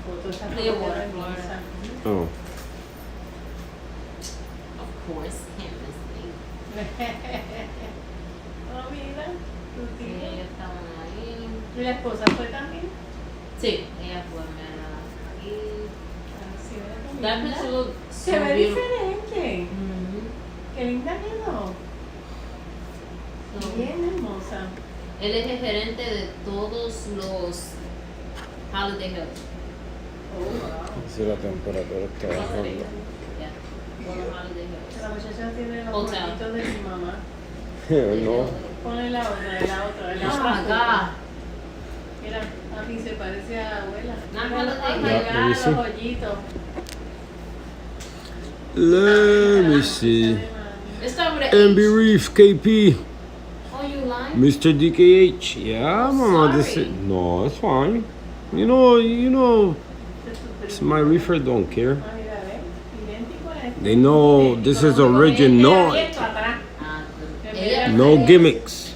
foto, esa Clearwater, foto Florida. hermosa. Oh. Of course, can't miss me. Oh, mira, tu Sí, tía. ellos estaban ahí. ¿Y la esposa fue también? Sí, ella fue, mira. Y Sí, ¿verdad? that picture looked Se so ve beautiful. diferente. Mhm. Qué linda quedó. So, Bien hermosa. él es el gerente de todos los Holiday Hills. Oh, wow. Si la temperatura está bajando. Yeah, todos los Holiday La Hills. muchacha tiene los Hotel. manitos de mi mamá. No. Ponle la otra, la otra, la Oh otra. my foto. God. Mira, a mí se parece a la abuela. Nah, Mira, Holiday oh my Hill. God, Let me see. los hoyitos. Let me see. Let's start with MB the H. Reef KP. Oh, you lying? Mr. DKH. Yeah, Oh, mama. This sorry. is, no, it's fine. You know, my reefer don't care. Ah, mira, ¿ves? Idéntico a este. They know this is original. Esto atrás. Ah, ella- No gimmicks.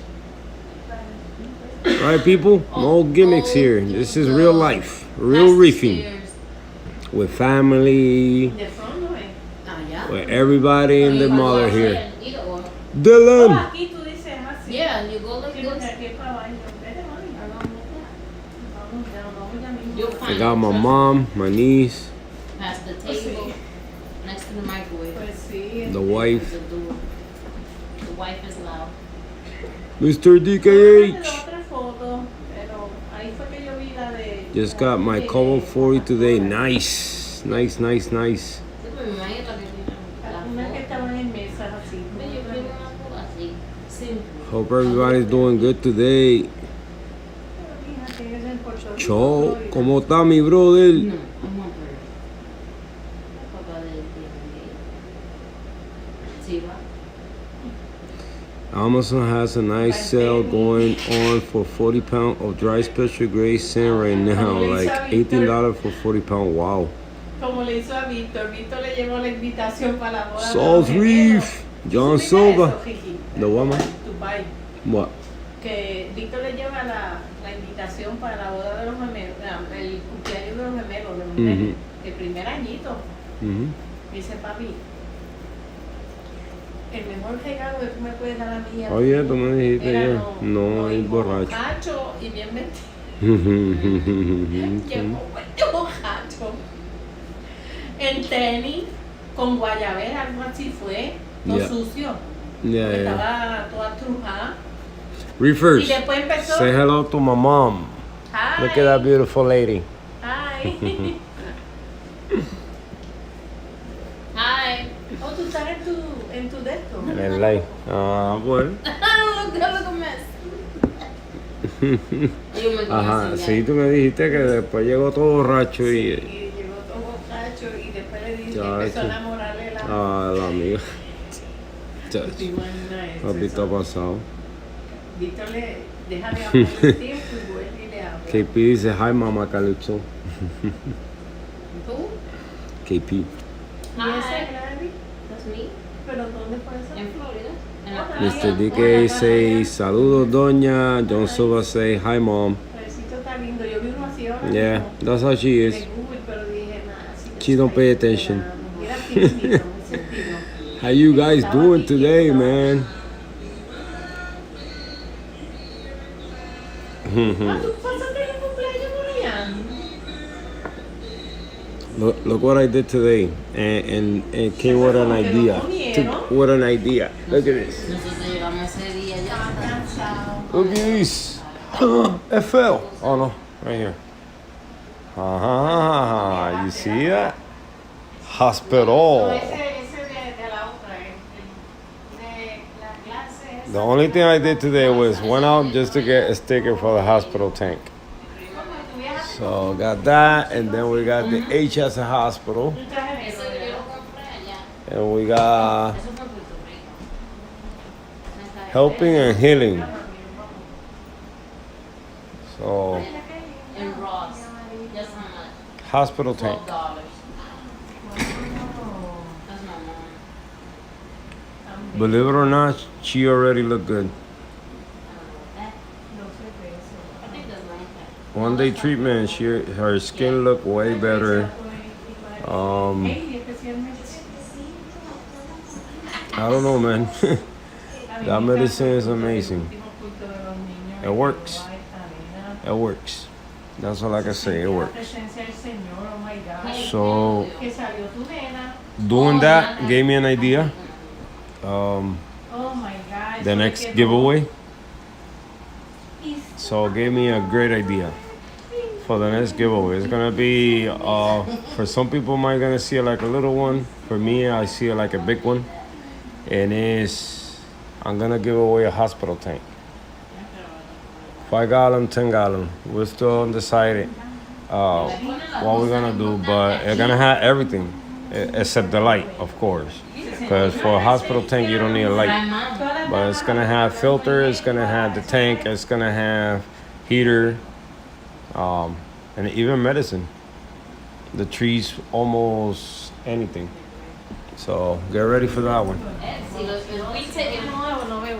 Right, people? No gimmicks here. This is real life. Real reefing. Upstairs. With family. De fondo, ¿eh? Ah, yeah. With everybody and their mother here. Either or. Oh, Dylan. aquí tú dices así. Yeah, you go like Sí, porque this. aquí es para baño. Vete, mami. Vamos ya mismo. You'll I find got my it. mom, my niece, Past the Pues table, sí. next to the microwave. Pues sí. the wife, The door. The wife is loud. Mr. DKH. Otra foto, pero ahí fue que yo vi la de. Just got my cover 40 today. Nice. Nice, nice, nice. Sí, pero mi mamá es la que tiene Una que la estaban en mesas así. foto. Yo quiero una foto así. Simple. Hope everybody's doing good today. Pero, hija, tiene que ser en Puerto Rico, Cho, Florida. ¿cómo está mi brother? No, I'm not her. Papá de Sí, va. Amazon has a nice sale going on for 40 pounds of dry special grade sand right now. Like $18 for 40 pounds. Wow. Como le hizo a Víctor. Víctor le llevó la invitación para la boda. de Salt los gemelos. Reef. John ¿Tú supiste Silva. eso, Kiki? The woman. Dubai. What? Que Víctor le lleva la invitación para la boda de los gemelos, el cumpleaños de los gemelos, de los nenes, el primer añito. Mm-hmm. Dice papi, el mejor regalo que tú me puedes dar a mí. Oh, yeah, tú me dijiste era ya. No, el borracho. borracho y bien vestido. Mm-hmm. Llegó este borracho. En tenis, con guayabera, algo así fue, todo Yeah. sucio. Yeah, Porque yeah. estaba toda trujada. Reefers, Y después empezó. say hello to my mom. Hi. Look at that beautiful lady. Hi. Hi. Oh, tú estás en tu dedo. En el live. Ah, bueno. Look a mess. Yo me Ajá, sí, tú me dijiste que después llegó todo borracho Sí, y... y llegó todo borracho y después le dije, Ya, empezó a sí. enamorarle la... Ah, la amiga. ¿Te imaginas eso? Papi, está pasado. Víctor le deja de hablar el tiempo y vuelve y le habla. KP dice, hi, mama Calypso. Who? KP. ¿Y ese Hi. Gladys? That's me. ¿Pero dónde fue eso? In Florida. Mr. DK say, saludos, doña. John Silva say, hi, mom. Pobrecito está lindo. Yo vi uno así ahora Yeah, mismo. that's how she De is. Google, pero dije, nada, así que She don't está pay ahí, attention. pero era tímido, muy sentido. How you guys doing today, man? ¿Cuánto pasaste el cumpleaños por allá? Look what I did today, and came with an idea. With an idea. Look at this. Nosotros llegamos ese día ya. Cansado. Look at this. It fell. Oh no, right here. You see that? No, Hospital. ese de la otra, de la clase. The only thing I did today was went out just to get a sticker for the hospital tank. So got that, and then we got the H as a hospital, Eso yo lo compré allá. and we got Eso fue en Puerto Rico. helping and healing. So En Ross. Just how much? hospital tank. $12. That's my mom. Believe it or not, she already looked good. I think that's my one day treatment. Her skin looked way better. I don't know, man. That medicine is amazing. It works. It works. That's all I can say. It works. So doing that gave me an idea. The next giveaway. So it gave me a great idea for the next giveaway. It's gonna be for some people might gonna see it like a little one. For me, I see it like a big one. And I'm gonna give away a hospital tank. 5 gallon, 10 gallon. We're still undecided what we're gonna do, but it's gonna have everything except the light, of course. Because for a hospital tank, you don't need a light. But it's gonna have filter, it's gonna have the tank, it's gonna have heater, and even medicine. The trees, almost anything. So get ready for that one.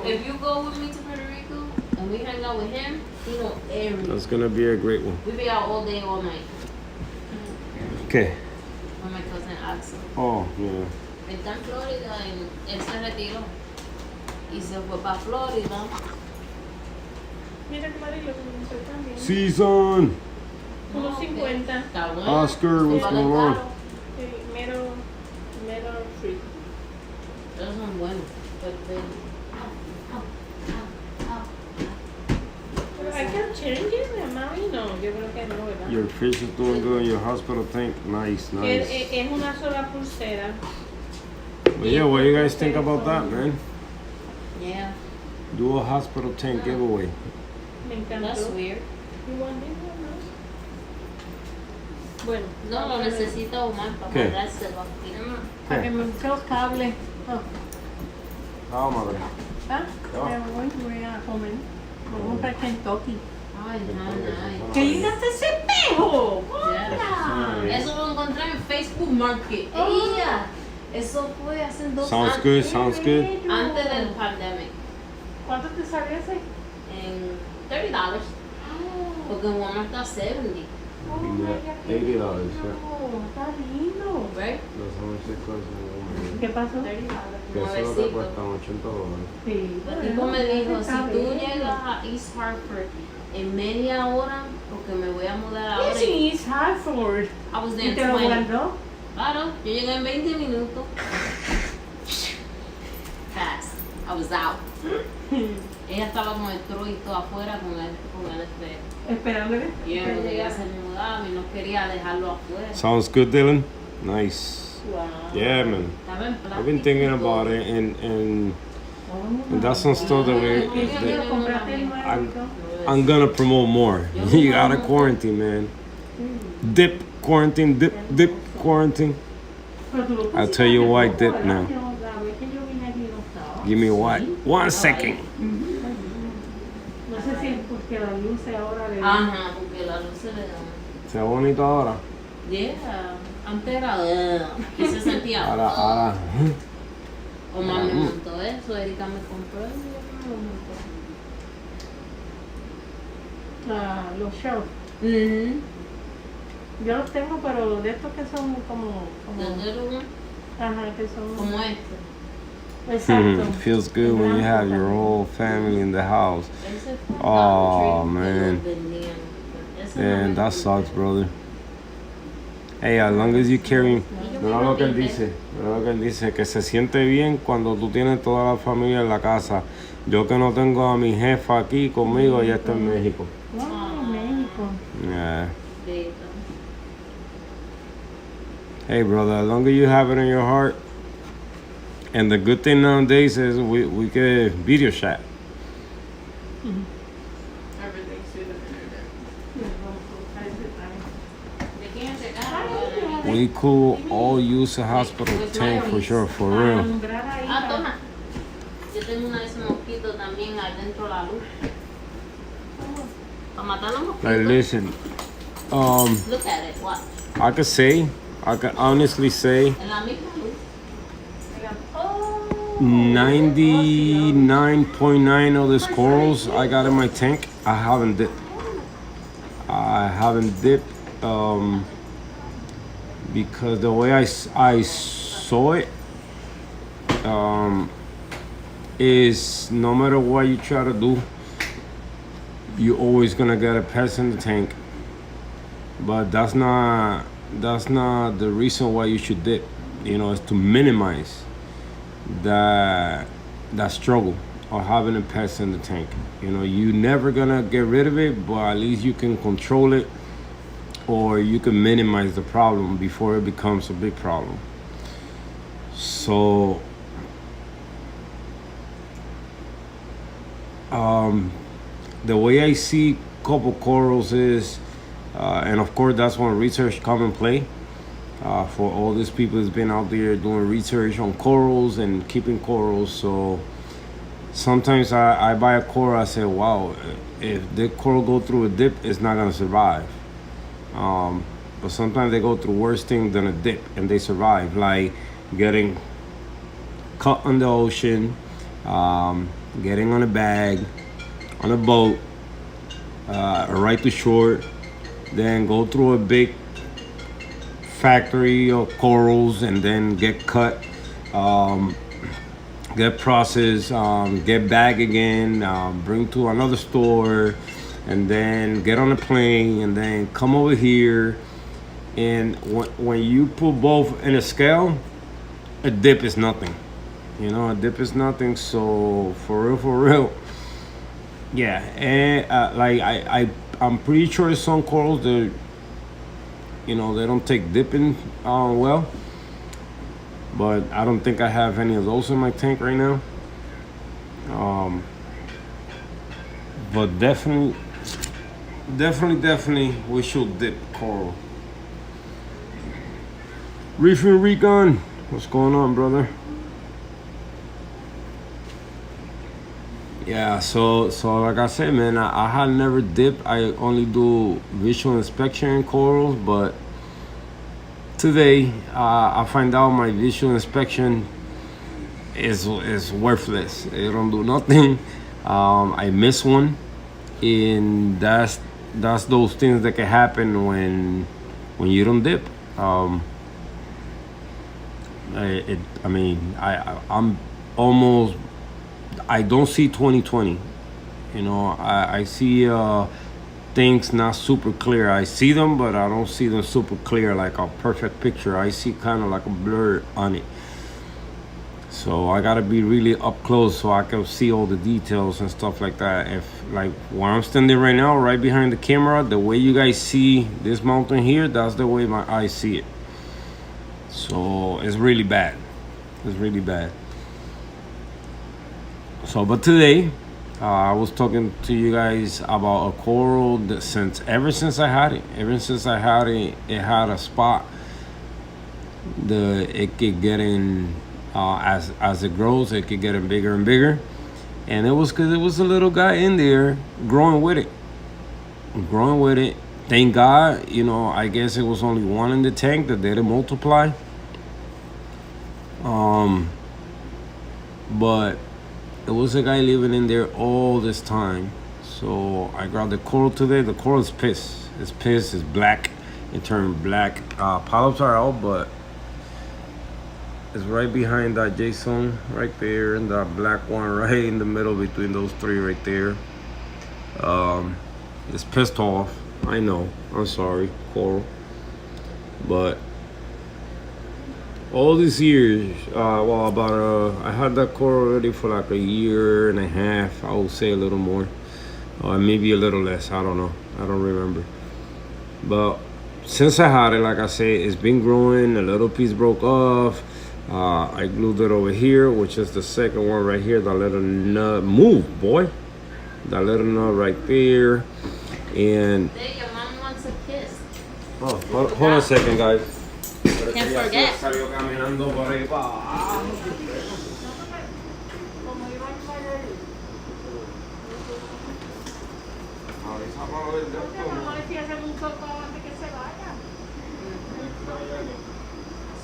If you go with me to Puerto Rico and we hang out with him, he know everything. That's gonna be a great one. We be out all day, all night. Okay. With my cousin Axel. Oh, yeah. Él está en Florida y él se retiró. Y se fue para Florida. Mira que amarillo comenzó también. Season! 1.50. Está bueno. Oscar, what's going on? Mero free. Esos son buenos. I can change it, mami. No, yo creo que no, ¿verdad? Your fish is doing good. Your hospital tank, nice, nice. Es una sola pulsera. But yeah, what do you guys think about that, man? Yeah. Do a hospital tank giveaway. Me encantó. That's weird. You want this one, no? Bueno. No, lo necesita Omar para ¿Qué? mandárselo aquí. Para que me busque los cables. Oh. Ah, madre. ¿Ah? Oh. Voy a comer. Vamos para Kentucky. Ay, no. ¡Qué lindo está ese espejo! Yeah. Eso lo encontré en Facebook Market. Oh. Ella. Eso fue hace 2 Sounds años. good, sounds good. Antes del pandemic. ¿Cuánto te salió ese? En $30. Porque en Walmart está 70. Oh, Yeah, $80, yeah. Está lindo. Right? That's how much it costs in Walmart. ¿Qué pasó? $30. Que eso lo que cuestan $80. Sí. El tipo me dijo, si tú llegas a East Hartford en media hora, porque me voy a mudar ahora. Yes, in East Hartford. I was ¿Y there in te lo 20. guardó? Claro, yo llegué en 20 minutos. Fast. I was out. Ella estaba con el troito afuera con el espejo. Esperándole. Y yo llegué a ser mudada y no quería dejarlo afuera. Sounds good, Dylan. Nice. Wow. Yeah, man. Estaba en plástico. I've been thinking about it, and that's some stuff that I'm gonna promote more. You gotta quarantine, man. Dip quarantine, dip quarantine. I'll tell you why dip now. Give me what? 1 second. No sé si porque la luz ahora le Ajá, porque la luz se le da. Se ve bonito ahora. Yeah, antes era y se sentía. Ahora. Omar me montó eso, Erika me compró y yo me lo monté. los shows. Yo los tengo, pero de estos que son como ajá, que son como este. exacto. Feels good when you have your whole family in the house. Oh, man. Man, that sucks, brother. Hey, as long as you carry, mira lo que él dice, que se siente bien cuando tú tienes toda la familia en la casa. Yo que no tengo a mi jefa aquí conmigo, ella está en México. Wow, México. Yeah. Hey, brother, as long as you have it in your heart. And the good thing nowadays is we can video chat. We could all use a hospital tank for sure, for real. Ah, toma. Yo tengo una de esos mosquitos también adentro de la luz. Para matar los mosquitos. Like, listen, Look at it, watch. I could honestly say En la misma luz. 99.9 of these corals I got in my tank, I haven't dipped. I haven't dipped because the way I saw it is no matter what you try to do, you're always gonna get a pest in the tank. But that's not the reason why you should dip. You know, it's to minimize that struggle of having a pest in the tank. You know, you never gonna get rid of it, but at least you can control it, or you can minimize the problem before it becomes a big problem. So the way I see couple corals is, and of course that's when research come and play. For all these people that's been out there doing research on corals and keeping corals. So sometimes I buy a coral, I say, wow, if the coral go through a dip, it's not gonna survive. But sometimes they go through worse things than a dip and they survive, like getting caught in the ocean, getting on a bag, on a boat, right to shore, then go through a big factory of corals and then get cut, get processed, get back again, bring to another store, and then get on a plane and then come over here. And when you put both in a scale, a dip is nothing. You know, a dip is nothing. So for real, yeah. And like I'm pretty sure some corals that, you know, they don't take dipping well, but I don't think I have any of those in my tank right now. But definitely we should dip coral. Reefing Recon, what's going on, brother? Yeah, so like I said, man, I had never dipped. I only do visual inspection in corals, but today I find out my visual inspection is worthless. It don't do nothing. I miss one, and that's those things that can happen when you don't dip. I'm almost, I don't see 20/20. You know, I see things not super clear. I see them, but I don't see them super clear, like a perfect picture. I see kind of like a blur on it. So I gotta be really up close so I can see all the details and stuff like that. If, like, where I'm standing right now, right behind the camera, the way you guys see this mountain here, that's the way my eyes see it. So it's really bad. It's really bad. So, but today, I was talking to you guys about a coral that ever since I had it, it had a spot. It kept getting, as it grows, it kept getting bigger and bigger. And it was because it was a little guy in there growing with it. Thank God, you know, I guess it was only one in the tank that didn't multiply. But it was a guy living in there all this time. So I grabbed the coral today. The coral is pissed. It's black. It turned black. Polyps are out, but it's right behind that Jason right there, and that black one right in the middle between those three right there. It's pissed off. I know. I'm sorry, coral. But all these years, I had that coral already for like a year and a half. I would say a little more, or maybe a little less. I don't know. I don't remember. But since I had it, like I said, it's been growing. A little piece broke off. I glued it over here, which is the second one right here. That little nut, move, boy. That little nut right there. And Hey, your mom wants a kiss. oh, hold on a second, guys. Can't forget. Salió caminando por ahí para abajo.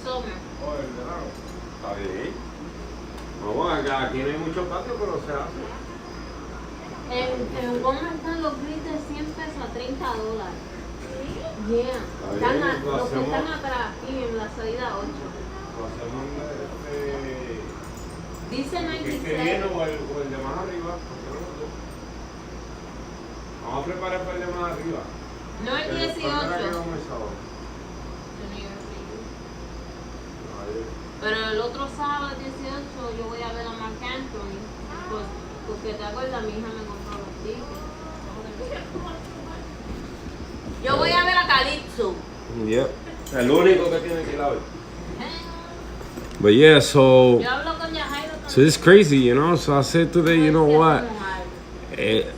Summer. Está bien. Vamos acá, aquí no hay mucho patio, pero se hace. En Walmart están los glitters 100 pesos a $30. Yeah. Están los que están atrás, aquí en la salida 8. Dice ¿El 96. que viene o el de más arriba? Vamos a preparar para el de más arriba. No el 18. Pero el otro sábado 18 yo voy a ver a Marc Anthony. Pues, porque te acuerdas, mi hija me compró los tickets. Yo voy a ver a Calypso. Yep. El único que tiene que ir a ver. But yeah, so Yo hablo con Yajairo so it's crazy, you know. So I said today, you know what?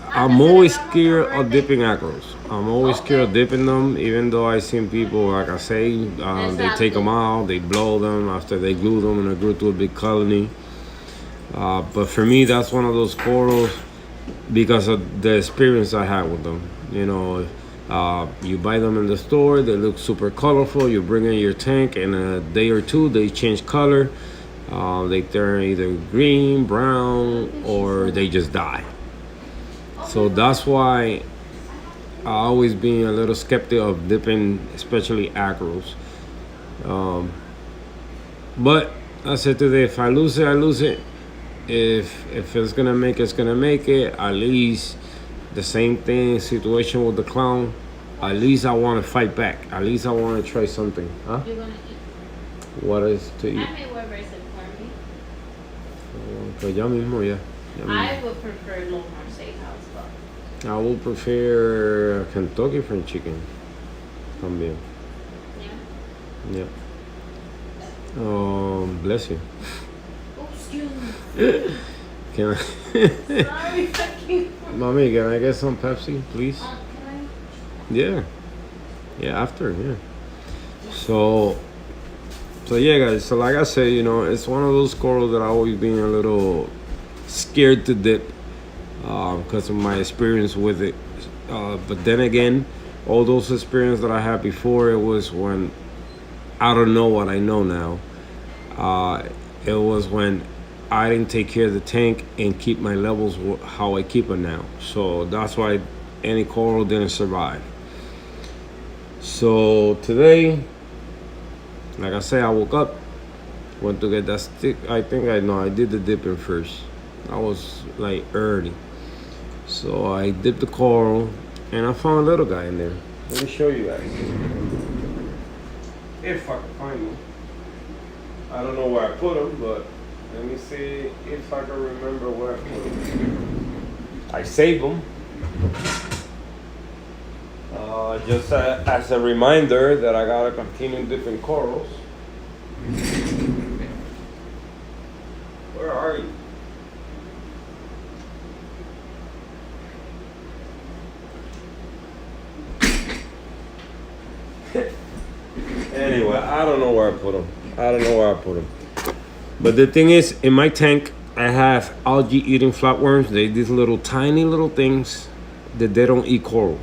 I'm always scared of dipping acros. I'm always scared of dipping them, even though I seen people, like I say, they take them out, they blow them after they glue them and they glue to a big colony. But for me, that's one of those corals because of the experience I had with them. You know, you buy them in the store, they look super colorful. You bring in your tank, in a day or two, they change color. They turn either green, brown, or they just die. So that's why I always been a little skeptic of dipping, especially acros. But I said today, if I lose it, I lose it. If it's gonna make it, it's gonna make it. At least the same thing situation with the clown. At least I want to fight back. At least I want to try something. Huh? You're gonna eat. What is to eat? I may whoever is it for me. Pues ya mismo, ya. Ya mismo. I would prefer Longhorn Steakhouse, but I will prefer Kentucky Fried Chicken. También. yeah. Yeah. Bless you. Oh, excuse me. Can I? Sorry, fucking. Mommy, can I get some Pepsi, please? Can Yeah. Yeah, after, yeah. So yeah, guys. So like I said, you know, it's one of those corals that I always been a little scared to dip because of my experience with it. But then again, all those experiences that I had before, it was when I don't know what I know now. It was when I didn't take care of the tank and keep my levels how I keep it now. So that's why any coral didn't survive. So today, like I said, I woke up, went to get that stick. I think I did the dipping first. I was like early. So I dipped the coral and I found a little guy in there. Let me show you guys. If I can find him. I don't know where I put him, but let me see if I can remember where I put him. I saved him. Just as a reminder that I gotta continue dipping corals. Where are you? Anyway, I don't know where I put them. But the thing is, in my tank, I have algae-eating flatworms. These little tiny little things that they don't eat coral.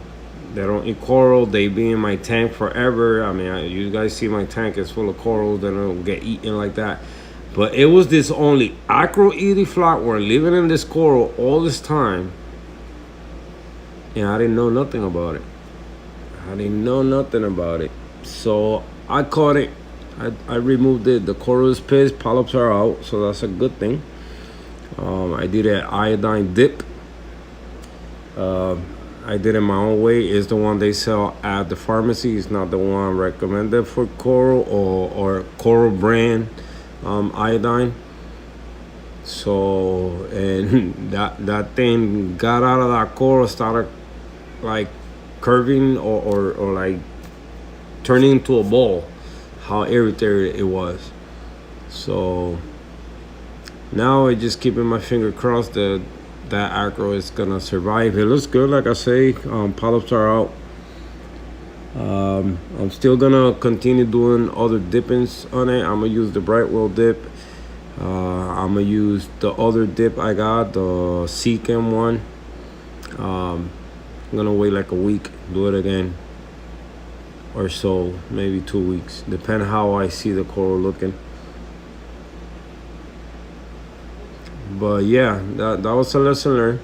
They be in my tank forever. I mean, you guys see my tank is full of corals. They don't get eaten like that. But it was this only acro-eating flatworm living in this coral all this time. And I didn't know nothing about it. So I caught it. I removed it. The coral is pissed. Polyps are out. So that's a good thing. I did an iodine dip. I did it my own way. It's the one they sell at the pharmacy. It's not the one recommended for coral or coral brand iodine. So, and that thing got out of that coral, started like curving or like turning into a ball. How irritated it was. So now I just keeping my finger crossed that acro is gonna survive. It looks good, like I say. Polyps are out. I'm still gonna continue doing other dippings on it. I'm gonna use the Brightwell dip. I'm gonna use the other dip I got, the Seachem one. I'm gonna wait like a week, do it again, or so, maybe 2 weeks, depending how I see the coral looking. But yeah, that was a lesson learned.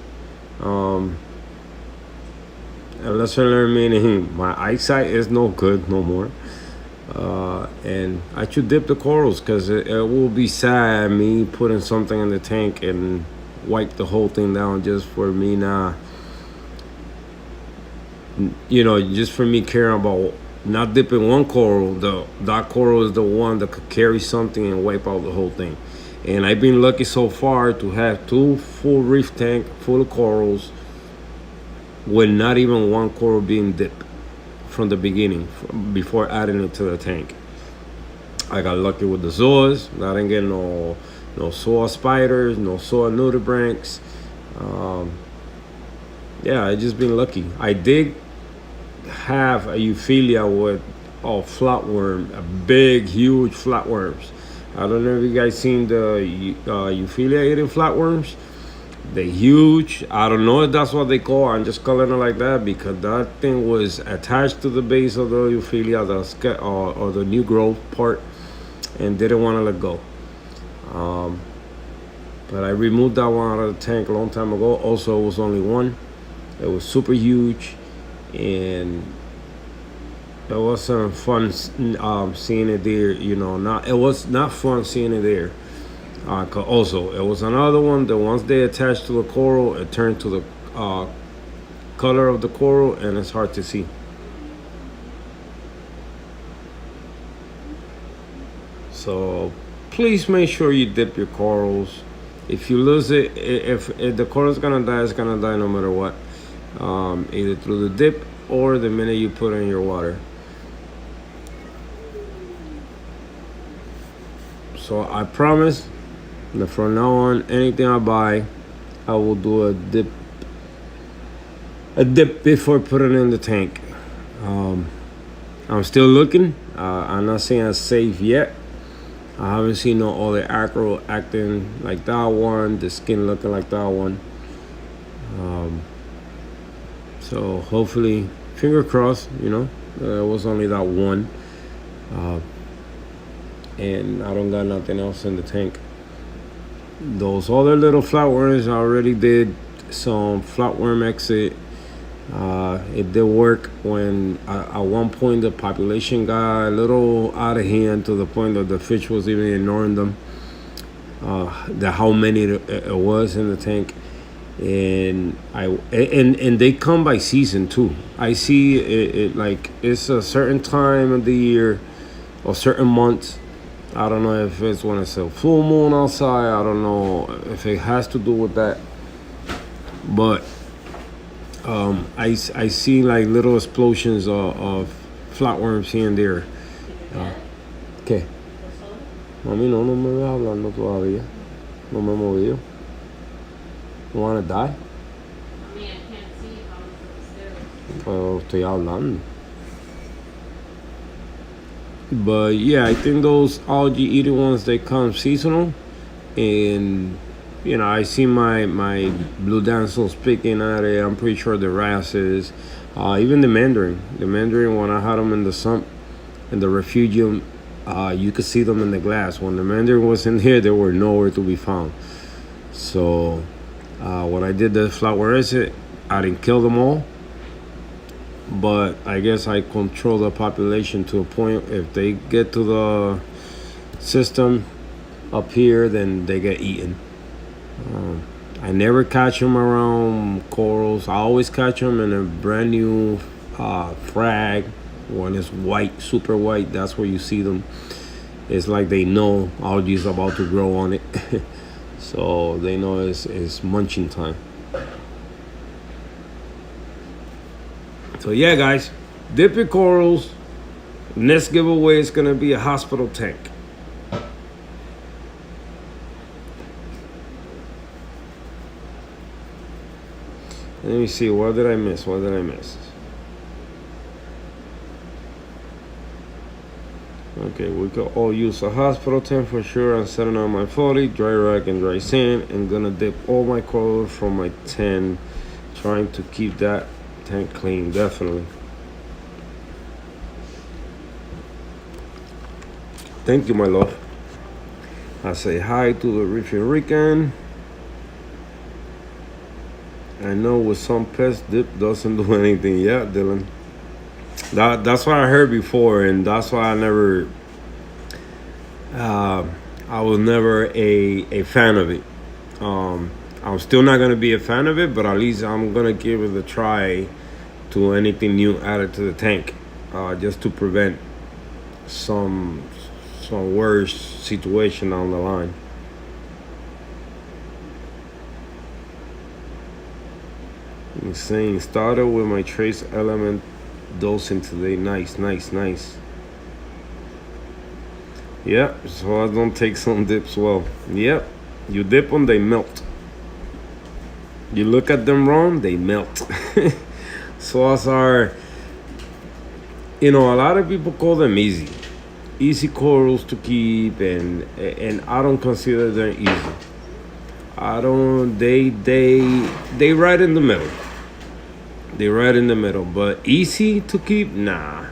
A lesson learned meaning my eyesight is no good no more. And I should dip the corals because it will be sad me putting something in the tank and wipe the whole thing down just for me not, just for me caring about not dipping one coral. That coral is the one that could carry something and wipe out the whole thing. And I've been lucky so far to have 2 full reef tank full of corals with not even one coral being dipped from the beginning before adding it to the tank. I got lucky with the zoas. I didn't get no soa spiders, no soa nudibranchs. Yeah, I just been lucky. I did have a euphilia with flatworm, a big, huge flatworms. I don't know if you guys seen the euphilia eating flatworms. They're huge. I don't know if that's what they call. I'm just calling it like that because that thing was attached to the base of the euphilia, or the new growth part, and didn't want to let go. But I removed that one out of the tank a long time ago. Also, it was only one. It was super huge, and it wasn't fun seeing it there. It was not fun seeing it there. Also, it was another one that once they attached to the coral, it turned to the color of the coral, and it's hard to see. So please make sure you dip your corals. If you lose it, if the coral's gonna die, it's gonna die no matter what. Either through the dip or the minute you put it in your water. So I promise that from now on, anything I buy, I will do a dip before putting it in the tank. I'm still looking. I'm not saying it's safe yet. I haven't seen no other acro acting like that one, the skin looking like that one. So hopefully, finger crossed, it was only that one. And I don't got nothing else in the tank. Those other little flatworms, I already did some flatworm exit. It did work when at one point the population got a little out of hand to the point that the fish was even ignoring them. How many it was in the tank, and they come by season too. I see it like it's a certain time of the year or certain months. I don't know if it's when it's a full moon outside. I don't know if it has to do with that, but I see like little explosions of flatworms here and there. ¿Qué? Mami, no me ves hablando todavía. No me he movido. You wanna die? I mean, I can't see if I was upstairs. Pero estoy hablando. But yeah, I think those algae eating ones, they come seasonal, and I see my blue damsels picking at it. I'm pretty sure the wrasses, even the mandarin. The mandarin, when I had them in the sump, in the refugium, you could see them in the glass. When the mandarin was in here, they were nowhere to be found. So when I did the flower exit, I didn't kill them all, but I guess I control the population to a point. If they get to the system up here, then they get eaten. I never catch them around corals. I always catch them in a brand new frag when it's white, super white. That's where you see them. It's like they know algae is about to grow on it. So they know it's munching time. So yeah, guys, dip your corals. Next giveaway is gonna be a hospital tank. Let me see, what did I miss? Okay, we could all use a hospital tank for sure. I'm setting on my foliage, dry rack, and dry sand. I'm gonna dip all my coral from my 10, trying to keep that tank clean, definitely. Thank you, my love. I say hi to the Reefing Rican. I know with some pests, dip doesn't do anything. Yeah, Dylan. That's what I heard before, and that's why I was never a fan of it. I'm still not gonna be a fan of it, but at least I'm gonna give it a try to anything new added to the tank, just to prevent some worse situation down the line. I'm saying started with my trace element dosing today. Nice. Yeah, so I don't take some dips well. Yep, you dip them, they melt. You look at them wrong, they melt. Sauce are, a lot of people call them easy corals to keep, and I don't consider them easy. I don't. They right in the middle. They right in the middle, but easy to keep, nah.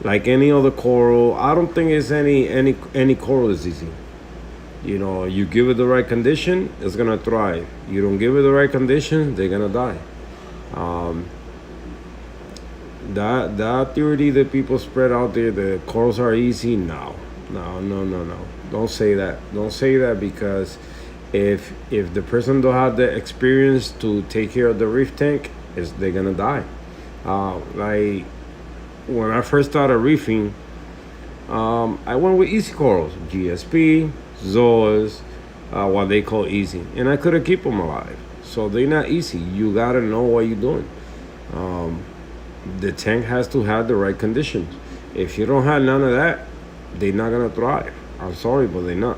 Like any other coral, I don't think it's any coral is easy. You give it the right condition, it's gonna thrive. You don't give it the right condition, they're gonna die. That theory that people spread out there, the corals are easy, no. Don't say that. Don't say that, because if the person don't have the experience to take care of the reef tank, they're gonna die. Like when I first started reefing, I went with easy corals, GSP, Zoas, what they call easy, and I couldn't keep them alive. So they're not easy. You gotta know what you're doing. The tank has to have the right conditions. If you don't have none of that, they're not gonna thrive. I'm sorry, but they're not.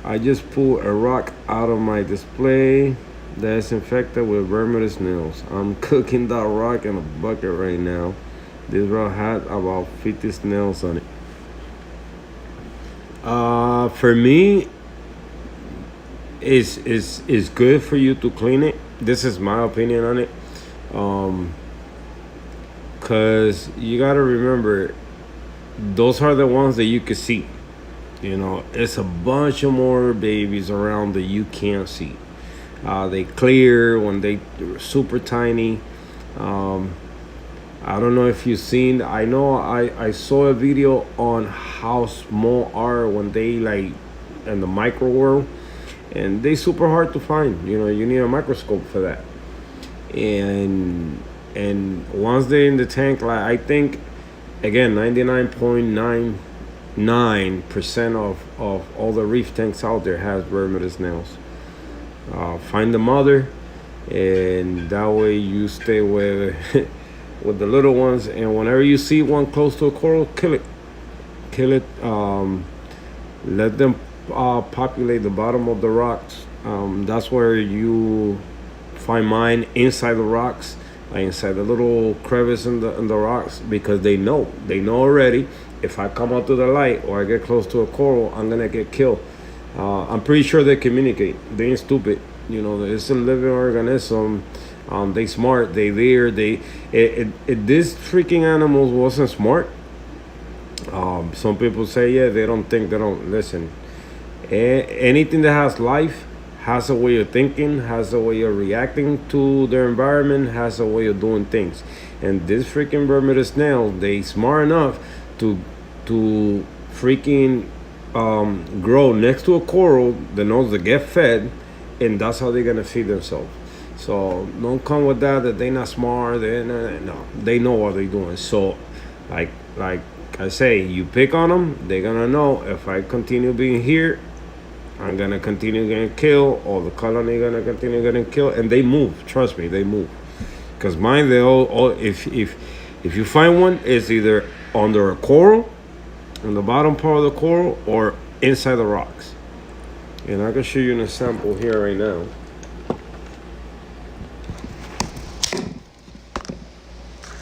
I just pulled a rock out of my display that's infected with Bermuda snails. I'm cooking that rock in a bucket right now. This rock had about 50 snails on it. For me, it's good for you to clean it. This is my opinion on it. Cause you gotta remember, those are the ones that you can see. It's a bunch of more babies around that you can't see. They clear when they're super tiny. I don't know if you've seen. I know I saw a video on how small are when they like in the micro world, and they super hard to find. You need a microscope for that. And once they're in the tank, like I think, again, 99.99% of all the reef tanks out there has Bermuda snails. Find the mother, and that way you stay with with the little ones. And whenever you see one close to a coral, kill it. Let them populate the bottom of the rocks. That's where you find mine, inside the rocks, like inside the little crevice in the rocks, because they know already, if I come out to the light or I get close to a coral, I'm gonna get killed. I'm pretty sure they communicate. They ain't stupid. It's a living organism. They smart. They there. This freaking animals wasn't smart. Some people say, yeah, they don't think. They don't listen. Anything that has life has a way of thinking, has a way of reacting to their environment, has a way of doing things. And this freaking Bermuda snail, they smart enough to freaking grow next to a coral that knows to get fed, and that's how they're gonna feed themselves. So don't come with that they not smart. No, they know what they're doing. So like I say, you pick on them, they're gonna know, if I continue being here, I'm gonna continue getting killed, or the colony gonna continue getting killed. And they move, trust me, they move. Because mine, they all if you find one, it's either under a coral, on the bottom part of the coral, or inside the rocks. And I can show you an example here right now.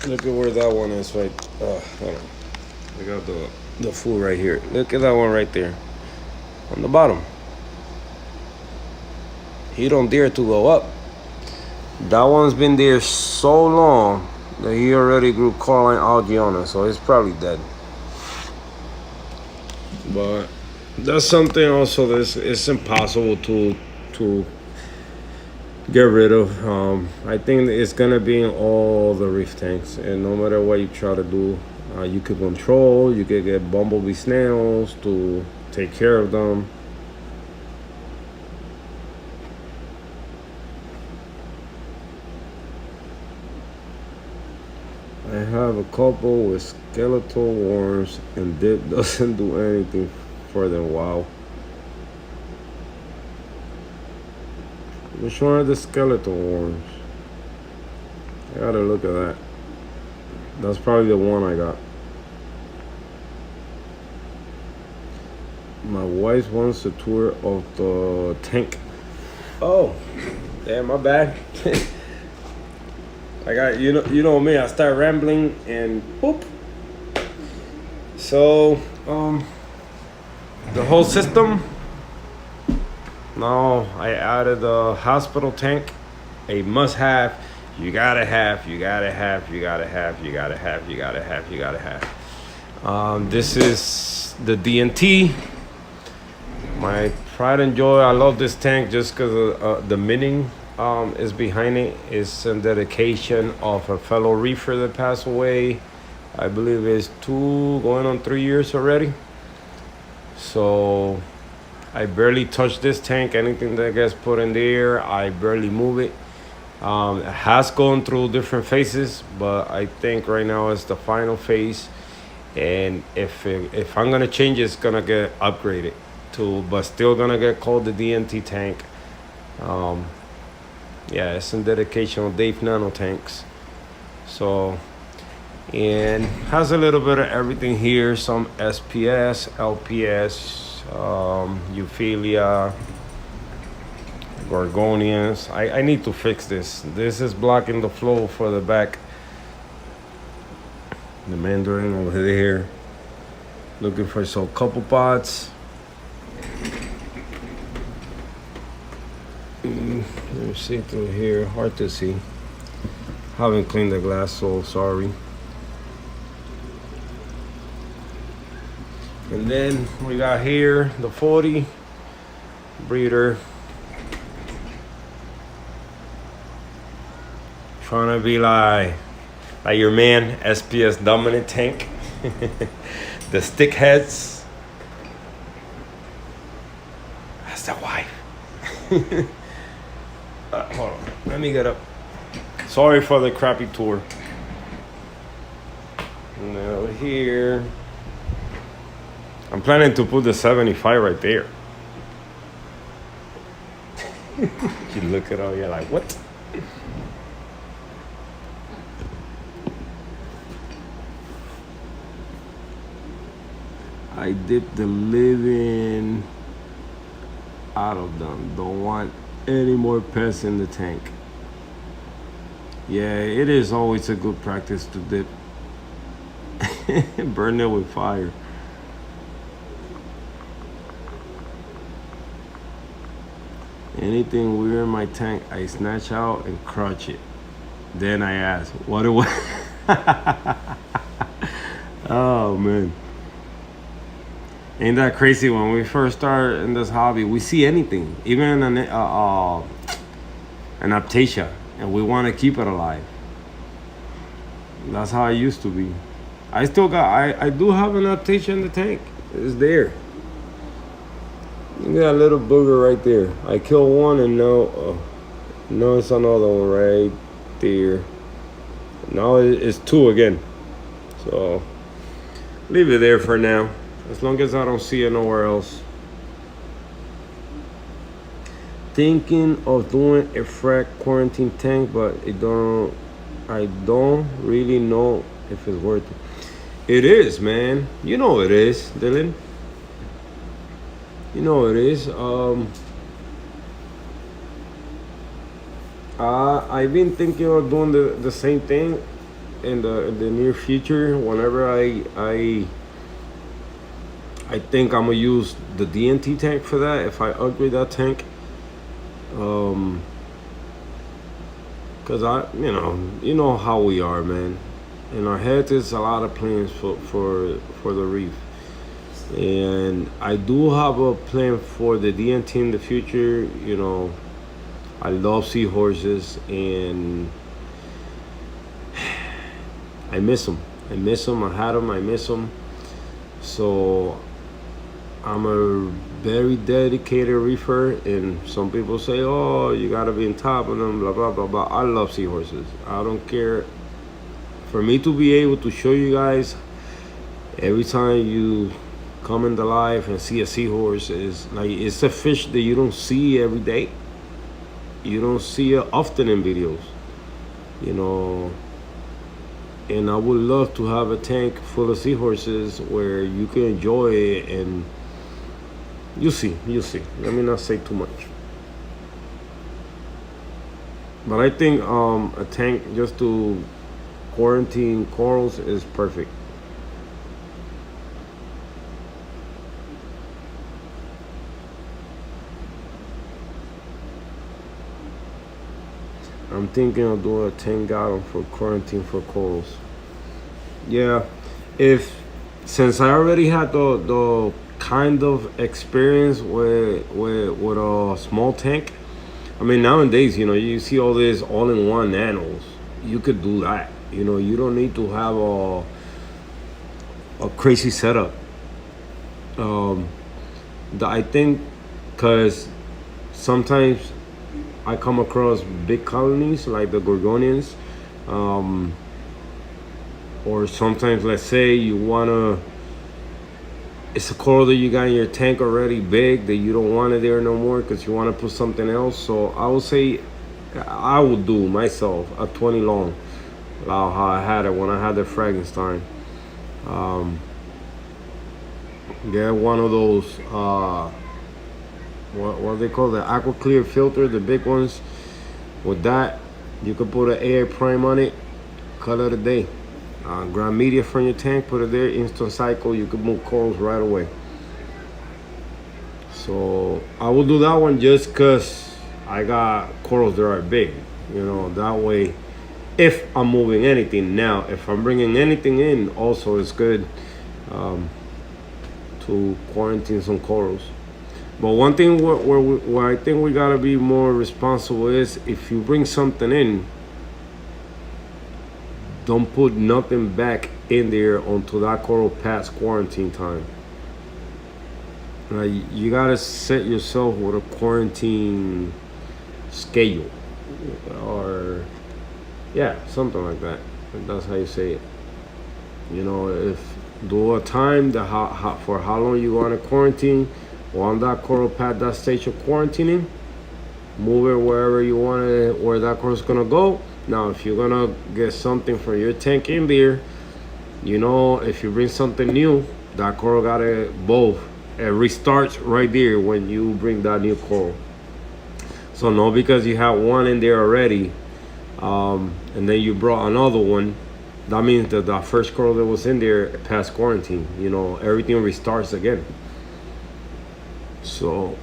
Look at where that one is, right. Hold on. I got the food right here. Look at that one right there, on the bottom. He don't dare to go up. That one's been there so long that he already grew coralline algae on it, so it's probably dead. But That's something also that's it's impossible to get rid of. I think it's gonna be in all the reef tanks, and no matter what you try to do, you could control. You could get bumblebee snails to take care of them. I have a couple with skeletal worms, and dip doesn't do anything for them. Wow. Which one are the skeletal worms? I gotta look at that. That's probably the one I got. My wife wants a tour of the tank. Oh, damn, my bad. I got you know me. I start rambling and boop. So the whole system. Now I added the hospital tank, a must-have. You gotta have. This is the DNT. My pride and joy. I love this tank just because the meaning is behind it. It's in dedication of a fellow reefer that passed away. I believe it's 2 going on 3 years already. So I barely touch this tank. Anything that gets put in there, I barely move it. It has gone through different phases, but I think right now it's the final phase. And if I'm gonna change it, it's gonna get upgraded to, but still gonna get called the DNT tank. Yeah, it's in dedication of Dave Nano Tanks. So, and has a little bit of everything here. Some SPS, LPS, Euphilia, Gorgonians. I need to fix this. This is blocking the flow for the back. The Mandarin over there. Looking for some couple pots. Let me see through here. Hard to see. Haven't cleaned the glass, so sorry. And then we got here the 40 breeder. Trying to be like your man, SPS dominant tank. The stick heads. That's the wife. Hold on, let me get up. Sorry for the crappy tour. And then over here, I'm planning to put the 75 right there. You look at all, you're like, what? I dipped the living out of them. Don't want any more pests in the tank. Yeah, it is always a good practice to dip. Burn it with fire. Anything weird in my tank, I snatch out and crunch it. Then I ask, what do I... Oh, man. Ain't that crazy? When we first start in this hobby, we see anything, even an aptasia, and we want to keep it alive. That's how I used to be. I still got, I do have an aptasia in the tank. It's there. Look at that little booger right there. I killed one, and now it's another one right there. Now it's 2 again. So leave it there for now. As long as I don't see it nowhere else. Thinking of doing a frac quarantine tank, but I don't really know if it's worth it. It is, man. You know it is, Dylan. You know it is. I've been thinking of doing the same thing in the near future. Whenever I think I'm gonna use the DNT tank for that if I upgrade that tank. Cause you know how we are, man. In our heads, there's a lot of plans for the reef. And I do have a plan for the DNT in the future. You know, I love seahorses, and I miss them. I miss them. I had them. I miss them. So I'm a very dedicated reefer, and some people say, "Oh, you gotta be on top of them." Blah blah blah blah. I love seahorses. I don't care. For me to be able to show you guys every time you come into life and see a seahorse, is like, it's a fish that you don't see every day. You don't see it often in videos, you know. And I would love to have a tank full of seahorses where you can enjoy it, and you'll see. Let me not say too much. But I think a tank just to quarantine corals is perfect. I'm thinking of doing a 10-gallon for quarantine for corals. Yeah, if since I already had the kind of experience with a small tank. I mean, nowadays, you know, you see all this all-in-one nanos. You could do that. You know, you don't need to have a crazy setup. I think because sometimes I come across big colonies like the gorgonians, or sometimes, let's say you wanna, it's a coral that you got in your tank already big that you don't want it there no more because you want to put something else. So I would say I would do myself a 20 long, how I had it when I had the Frankenstein. Get one of those what they call the aqua clear filter, the big ones. With that, you could put an AI prime on it, call it a day. Grab media from your tank, put it there, instant cycle. You could move corals right away. So I will do that one just because I got corals that are big. You know, that way, if I'm moving anything. Now, if I'm bringing anything in, also it's good to quarantine some corals. But one thing where I think we gotta be more responsible is, if you bring something in, don't put nothing back in there until that coral past quarantine time. You gotta set yourself with a quarantine schedule, or yeah, something like that. That's how you say it. You know, if do a time that for how long you want to quarantine. On that coral past that stage of quarantining, move it wherever you want it, where that coral's gonna go. Now, if you're gonna get something from your tank in there, you know, if you bring something new, that coral gotta both. It restarts right there when you bring that new coral. So no, because you have one in there already, and then you brought another one, that means that the first coral that was in there past quarantine. You know, everything restarts again. So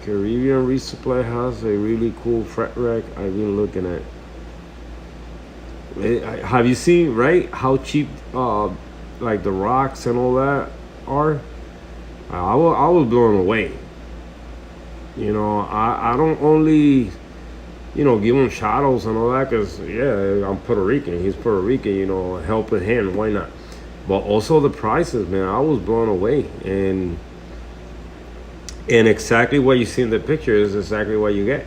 Caribbean Resupply has a really cool fret rack I've been looking at. Have you seen, right, how cheap like the rocks and all that are? I was blown away. You know, I don't only, you know, give him shadows and all that because, yeah, I'm Puerto Rican. He's Puerto Rican, you know, helping hand, why not? But also the prices, man, I was blown away. And exactly what you see in the picture is exactly what you get.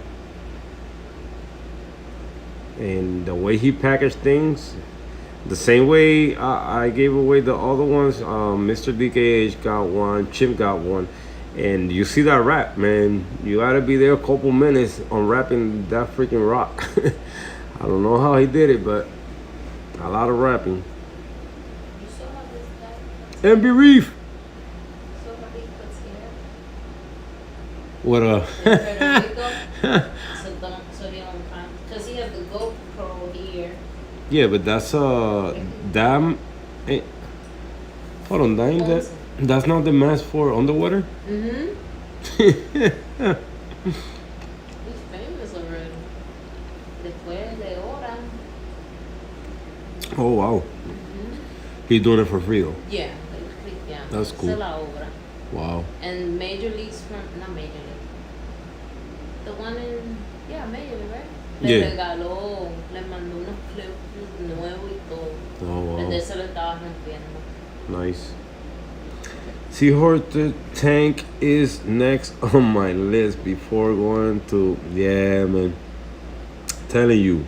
And the way he packaged things, the same way I gave away the other ones, Mr. DKH got one, Chimp got one. And you see that wrap, man, you gotta be there a couple minutes unwrapping that freaking rock. I don't know how he did it, but a lot of wrapping. You saw how this guy MB Reef! so how he puts here? What So he don't find, because he has the GoPro here. Yeah, but that's damn. Hey, hold on, that ain't that. That's not the mask for underwater? Mm-hmm. He's famous already. Después de hora. Oh wow. He's doing it for free though. Yeah, yeah. That's cool. Esa es la obra. Wow. And Major League's from, not Major League. The one in, yeah, Major League, right? Le Yeah. regaló, le mandó unos clips nuevos y todo. Oh El wow. de ese lo estaba rompiendo. Nice. Seahorse tank is next on my list before going to, yeah, man. Telling you,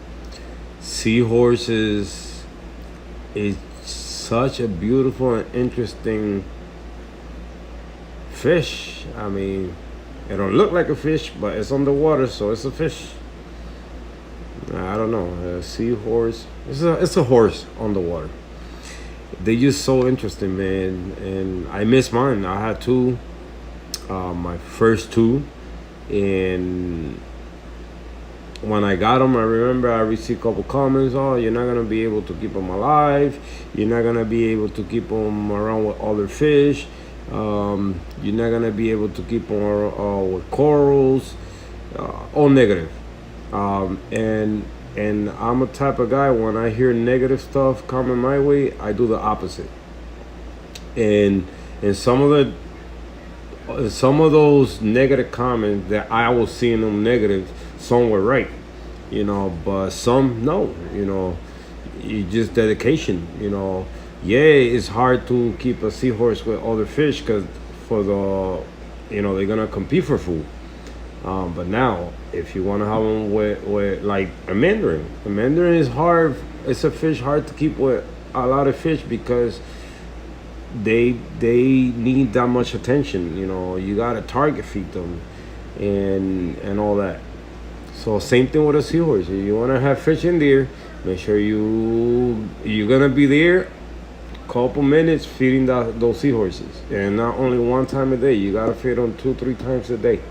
seahorses is such a beautiful and interesting fish. I mean, it don't look like a fish, but it's underwater, so it's a fish. I don't know. A seahorse. It's a horse on the water. They just so interesting, man. And I miss mine. I had two, my first two, and when I got them, I remember I received a couple comments. Oh, you're not gonna be able to keep them alive. You're not gonna be able to keep them around with other fish. You're not gonna be able to keep them with corals. All negative. And I'm a type of guy, when I hear negative stuff coming my way, I do the opposite. And some of those negative comments that I was seeing them negative, some were right, you know, but some no, you know, it's just dedication, you know. Yeah, it's hard to keep a seahorse with other fish because they're gonna compete for food. But now, if you want to have them with like a mandarin is hard. It's a fish hard to keep with a lot of fish because they need that much attention. You know, you gotta target feed them, and all that. So same thing with a seahorse. If you want to have fish in there, make sure you're gonna be there. Couple minutes feeding those seahorses, and not only one time a day. You gotta feed them 2-3 times a day.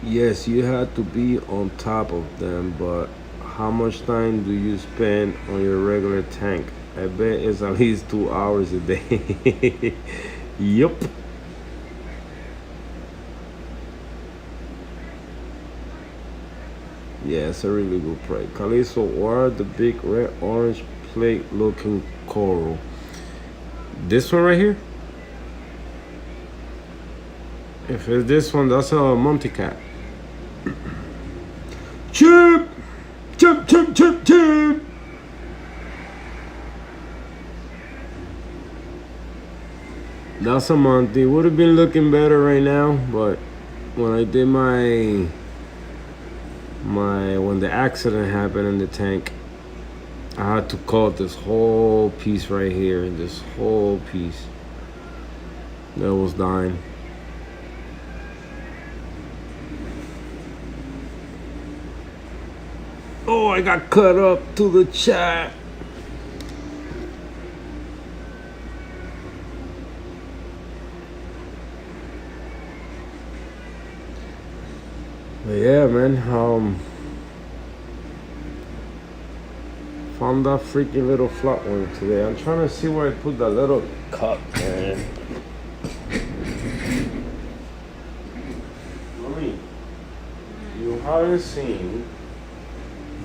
Yes, you have to be on top of them, but how much time do you spend on your regular tank? I bet it's at least 2 hours a day. Yup. Yeah, it's a really good price. Caliso, what are the big red orange plate looking coral? This one right here? If it's this one, that's a Monty cat. Chip! Chip, chip, chip, chip! That's a Monty. Would have been looking better right now, but when I did when the accident happened in the tank, I had to cut this whole piece right here, this whole piece that was dying. Oh, I got cut up to the chat. But yeah, man, found that freaking little flat one today. I'm trying to see where I put that little cup, man. Mommy, you haven't seen.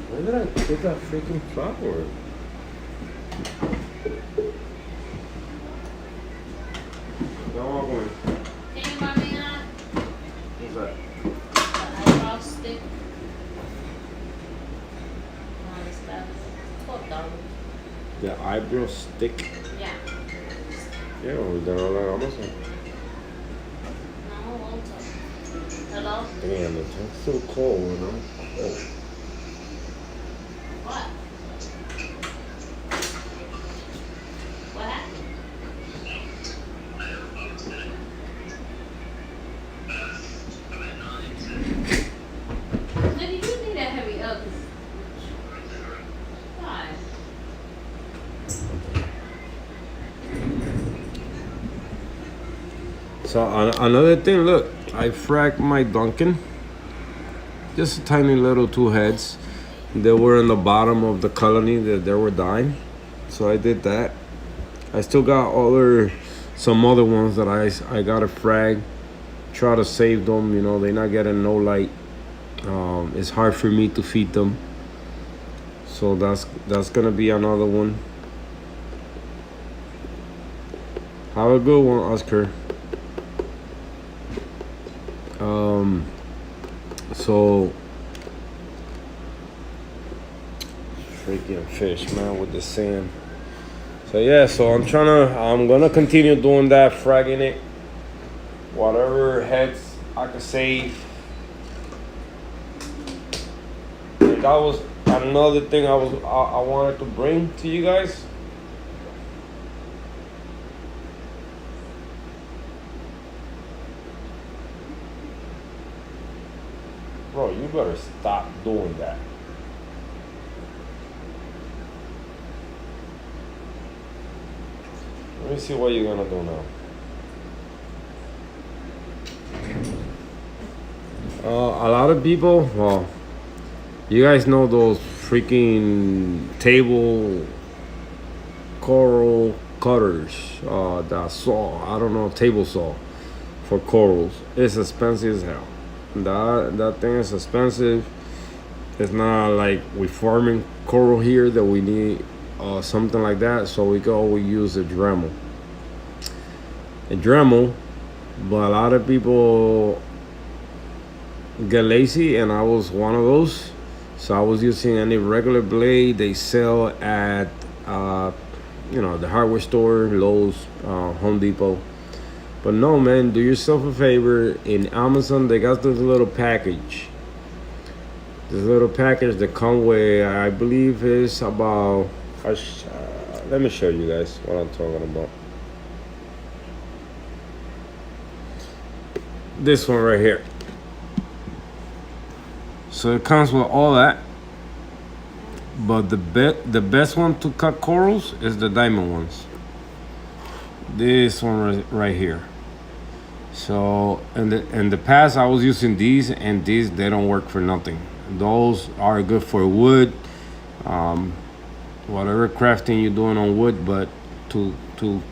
Where did I put that freaking flower? No, I'm going. Can you buy me that? What's that? The eyebrow stick. $12. The eyebrow stick. Yeah. Yeah, they're all on Amazon. No, also. Hello? Damn, the tank's so cold, you know? Oh. What? What happened? Maybe you need that heavy up. Why? So another thing, look, I fracked my Duncan. Just a tiny little 2 heads. They were in the bottom of the colony that they were dying. So I did that. I still got some other ones that I got to frag. Try to save them, you know, they're not getting no light. It's hard for me to feed them. So that's gonna be another one. Have a good one, Oscar. So freaking fish, man, with the sand. So yeah, so I'm gonna continue doing that, fragging it. Whatever heads I could save. That was another thing I wanted to bring to you guys. Bro, you better stop doing that. Let me see what you're gonna do now. A lot of people, well, you guys know those freaking table coral cutters, that saw, I don't know, table saw for corals. It's expensive as hell. That thing is expensive. It's not like we farming coral here that we need something like that, so we can always use a Dremel. But a lot of people get lazy, and I was one of those. So I was using any regular blade they sell at the hardware store, Lowe's, Home Depot. But no, man, do yourself a favor. In Amazon, they got this little package. This little package that come with, I believe, is about. Let me show you guys what I'm talking about. This one right here. So it comes with all that. But the best one to cut corals is the diamond ones. This one right here. So in the past I was using these, and these, they don't work for nothing. Those are good for wood, whatever crafting you're doing on wood, but to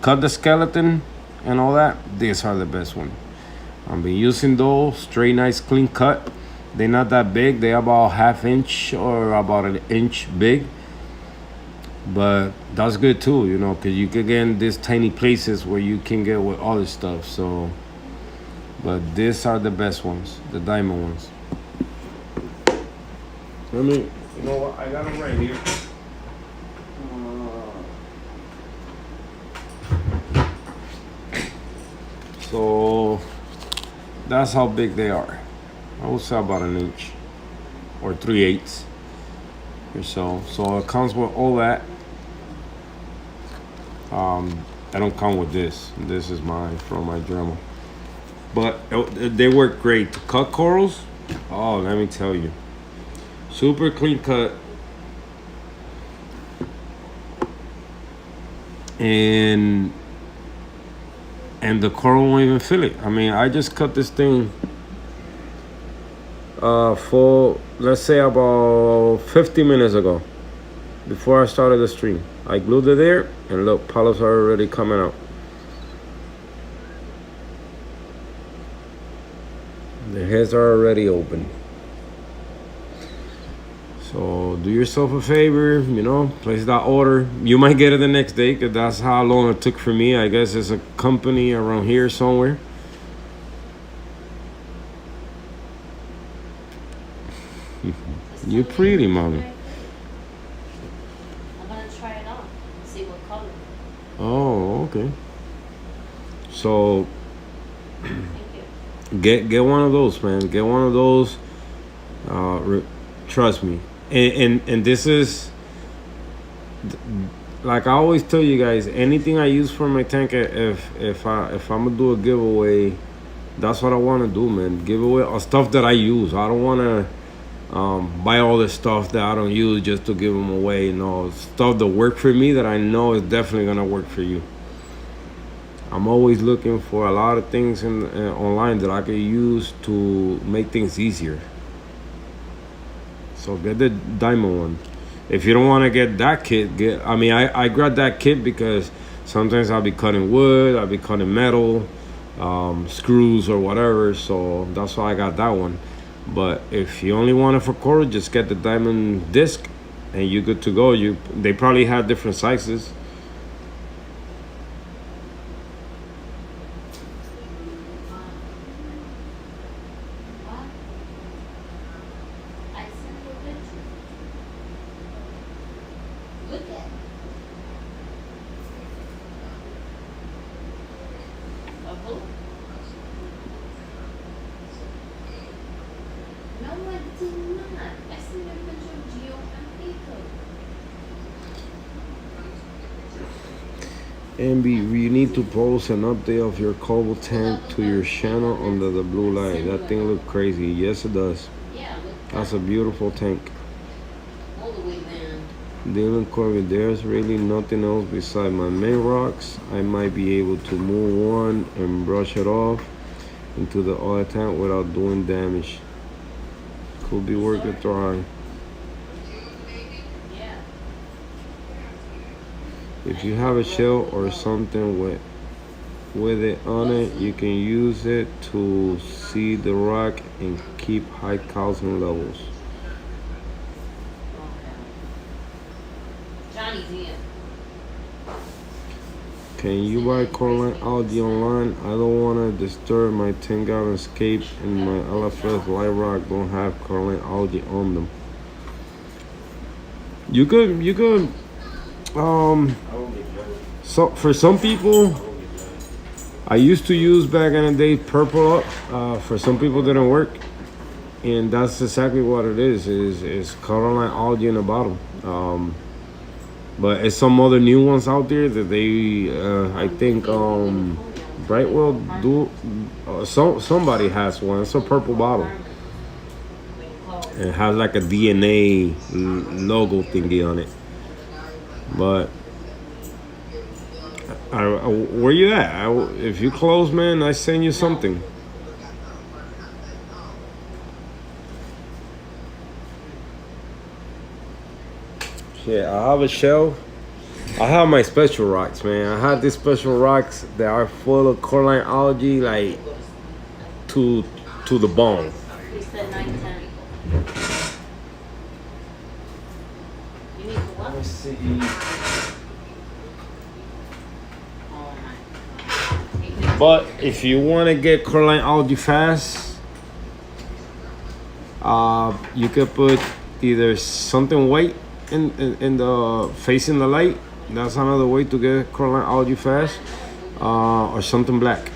cut the skeleton and all that, these are the best one. I've been using those, straight, nice, clean cut. They're not that big. They're about ½ inch or about an inch big. But that's good too, because you can get in these tiny places where you can get with other stuff. So, but these are the best ones, the diamond ones. You know what? I got them right here. So that's how big they are. I would say about an inch or 3/8 or so. So it comes with all that. I don't come with this. This is mine from my Dremel. But they work great to cut corals. Oh, let me tell you, super clean cut. And the coral won't even feel it. I mean, I just cut this thing for, let's say, about 50 minutes ago, before I started the stream. I glued it there, and look, polyps are already coming out. The heads are already open. So do yourself a favor, place that order. You might get it the next day, because that's how long it took for me. I guess it's a company around here somewhere. You're pretty, mommy. I'm gonna try it on, see what color. Oh, okay. So Thank you. get one of those, man. Get one of those. Trust me. And this is, like I always tell you guys, anything I use for my tank, if I'm gonna do a giveaway, that's what I want to do, man. Give away stuff that I use. I don't want to buy all this stuff that I don't use just to give them away. Stuff that work for me that I know is definitely gonna work for you. I'm always looking for a lot of things online that I can use to make things easier. So get the diamond one. If you don't want to get that kit, I grabbed that kit because sometimes I'll be cutting wood, I'll be cutting metal, screws or whatever. So that's why I got that one. But if you only want it for coral, just get the diamond disc, and you're good to go. They probably have different sizes. I sent you a picture. Look at it. A who? No, I did not. I sent you a picture of Gio and Pico. MB, you need to post an update of your Kobo tank to your channel under the blue light. That thing look crazy. Yes, it does. Yeah, look. That's a beautiful tank. All the way down. Dylan Corby, there's really nothing else beside my main rocks. I might be able to move one and brush it off into the other tank without doing damage. Could be worth a try. Yeah. If you have a shell or something with it on it, you can use it to see the rock and keep high calcium levels. Johnny's in. Can you buy coralline algae online? I don't want to disturb my 10-gallon scape, and my LFS light rock don't have coralline algae on them. You could so for some people, I used to use back in the day purple up. For some people it didn't work, and that's exactly what it is coralline algae in the bottom. But it's some other new ones out there that they I think Brightwell do somebody has one. It's a purple bottle. It has like a DNA logo thingy on it. But where you at? If you close, man, I send you something. Yeah, I have a shell. I have my special rocks, man. I have these special rocks that are full of coralline algae, like to the bone. He said 9:10. You need to what? Let me see. Oh my God. But if you want to get coralline algae fast, you could put either something white in the facing the light. That's another way to get coralline algae fast, or something black.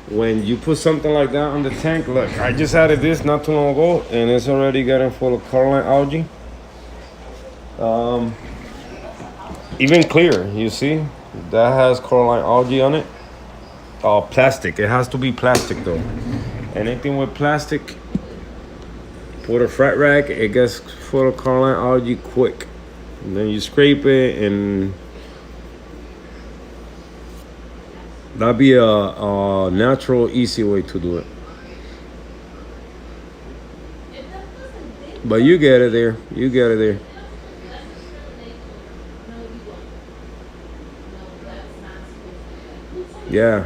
When you put something like that on the tank, look, I just added this not too long ago, and it's already getting full of coralline algae. Even clear, you see, that has coralline algae on it. Plastic. It has to be plastic though. Anything with plastic, put a frat rack, it gets full of coralline algae quick. And then you scrape it, and that'd be a natural, easy way to do it. But you get it there. You get it there. Yeah.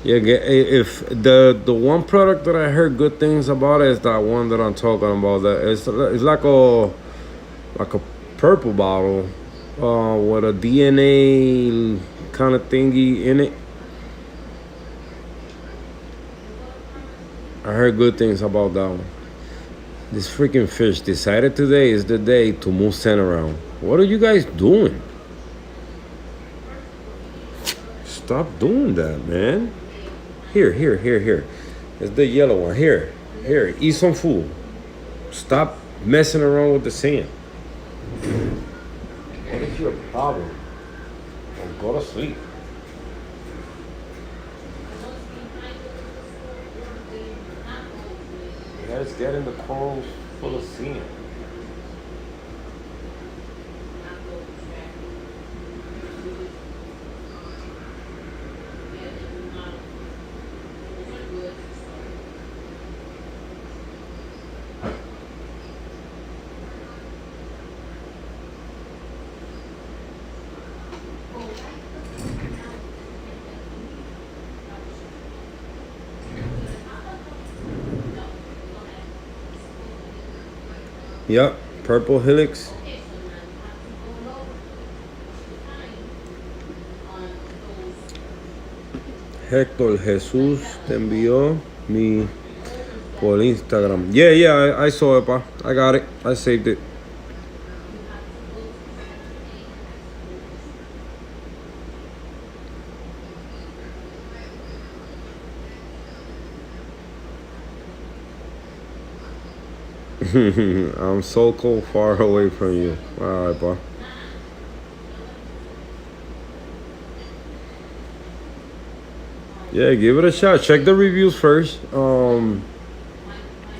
Yeah, if the one product that I heard good things about is that one that I'm talking about. That it's like a purple bottle with a DNA kind of thingy in it. I heard good things about that one. This freaking fish decided today is the day to move sand around. What are you guys doing? Stop doing that, man. Here. It's the yellow one. Here. Eat some food. Stop messing around with the sand. What is your problem? Well, go to sleep. Yeah, it's getting the corals full of sand. Yep, purple helix. Héctor Jesús te envió mi por Instagram. Yeah, I saw it, pa. I got it. I saved it. I'm so cold far away from you. All right, pa. Yeah, give it a shot. Check the reviews first.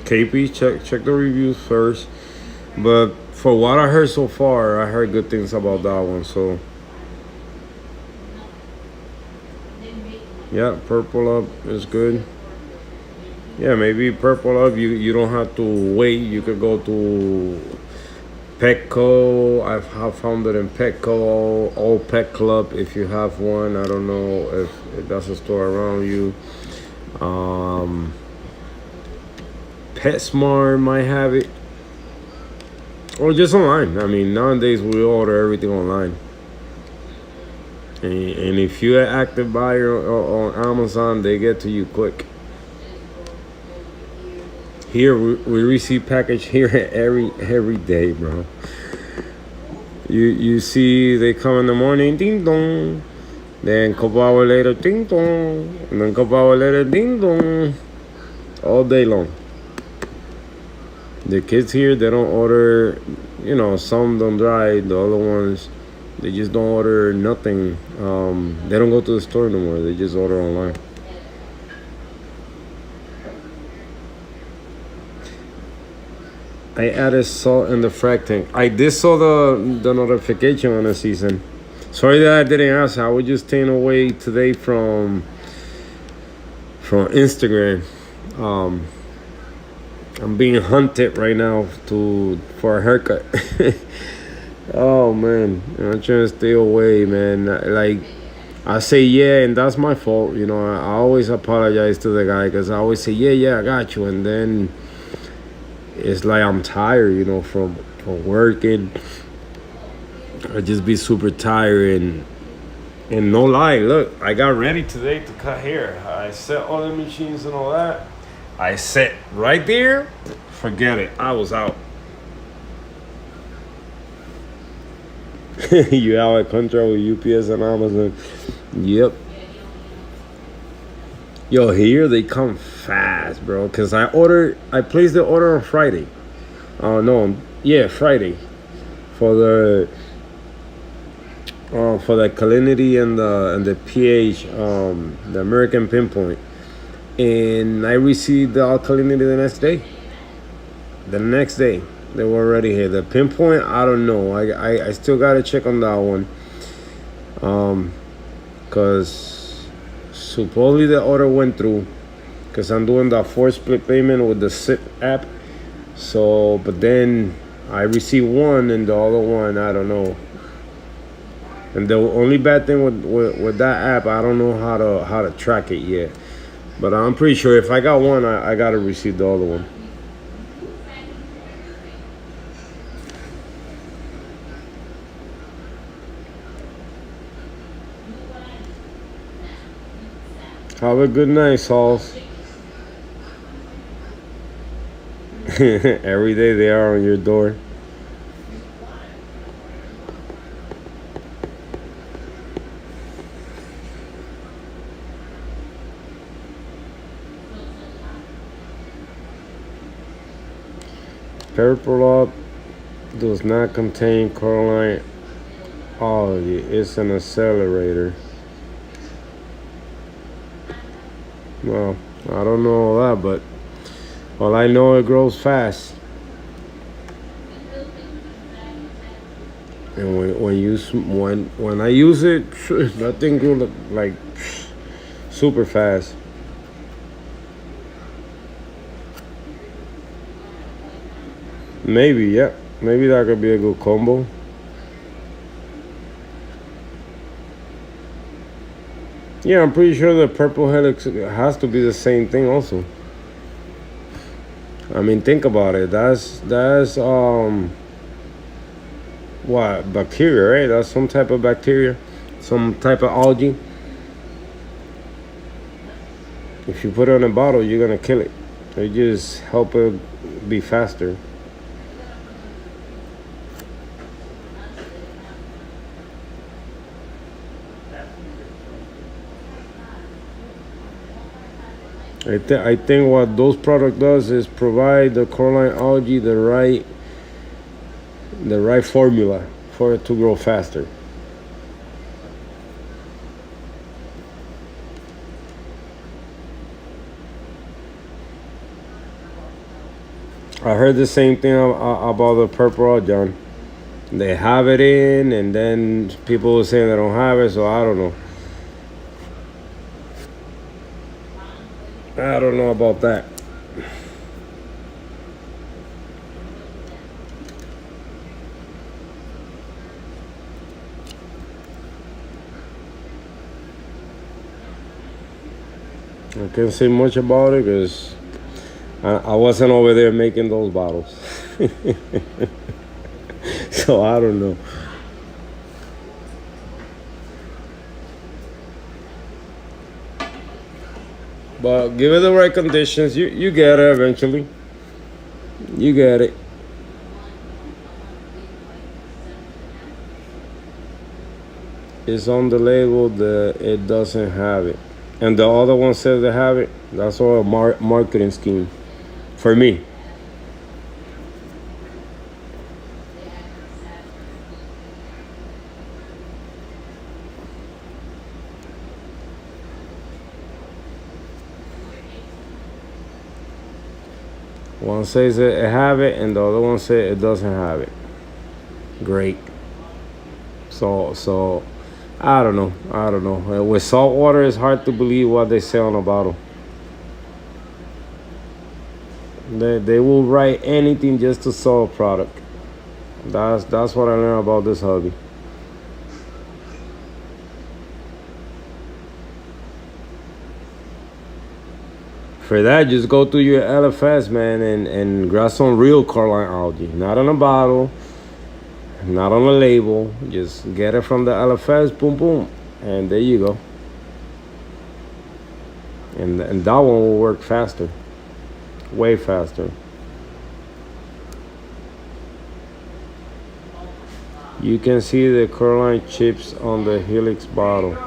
KP, check the reviews first. But for what I heard so far, I heard good things about that one. So yeah, purple up is good. Yeah, maybe purple up. You don't have to wait. You could go to Petco. I've found it in Petco, all Pet Club. If you have one, I don't know if that's a store around you. PetSmart might have it, or just online. I mean, nowadays we order everything online. And if you're an active buyer on Amazon, they get to you quick. Here we receive package here every day, bro. You see they come in the morning, ding dong. Then a couple hours later, ding dong. And then a couple hours later, ding dong. All day long. The kids here, they don't order, some don't drive, the other ones, they just don't order nothing. They don't go to the store no more, they just order online. I added salt in the frac tank. I did saw the notification on the season. Sorry that I didn't ask. I was just staying away today from Instagram. I'm being hunted right now for a haircut. Oh man, I'm trying to stay away, man. Like I say yeah, and that's my fault. I always apologize to the guy because I always say yeah, I got you, and then it's like I'm tired, from working. I just be super tired and no lie. Look, I got ready today to cut hair. I set all the machines and all that. I set right there. Forget it. I was out. You have a contract with UPS and Amazon. Yep. Yo, here they come fast, bro. Cause I placed the order on Friday. Friday, for the Calinity and the pH, the American Pinpoint, and I received the alkalinity the next day. The next day they were already here. The Pinpoint, I don't know. I still gotta check on that one. Cause supposedly the order went through, because I'm doing the 4 split payment with the SIP app. So, but then I received one and the other one, I don't know. And the only bad thing with that app, I don't know how to track it yet. But I'm pretty sure if I got one, I gotta receive the other one. Have a good night, Sauls. Every day they are on your door. Purple up does not contain Caroline Ollie. It's an accelerator. Well, I don't know all that, but all I know, it grows fast. And when I use it, that thing grew like super fast. Maybe, yeah. Maybe that could be a good combo. Yeah, I'm pretty sure the purple helix has to be the same thing also. I mean, think about it. That's what, bacteria, right? That's some type of bacteria, some type of algae. If you put it in a bottle, you're gonna kill it. They just help it be faster. I think what those product does is provide the coralline algae the right formula for it to grow faster. I heard the same thing about the purple John. They have it in, and then people were saying they don't have it, so I don't know. I don't know about that. I can't say much about it because I wasn't over there making those bottles. So I don't know. But give it the right conditions. You get it eventually. You get it. It's on the label that it doesn't have it. And the other one says they have it. That's all a marketing scheme for me. One says it have it, and the other one says it doesn't have it. Great. So I don't know. With salt water, it's hard to believe what they say on a bottle. They will write anything just to sell a product. That's what I learned about this hobby. For that, just go to your LFS, man, and grab some real coralline algae. Not on a bottle, not on a label. Just get it from the LFS, boom, boom. And there you go. And that one will work faster. Way faster. You can see the coralline chips on the Helix bottle.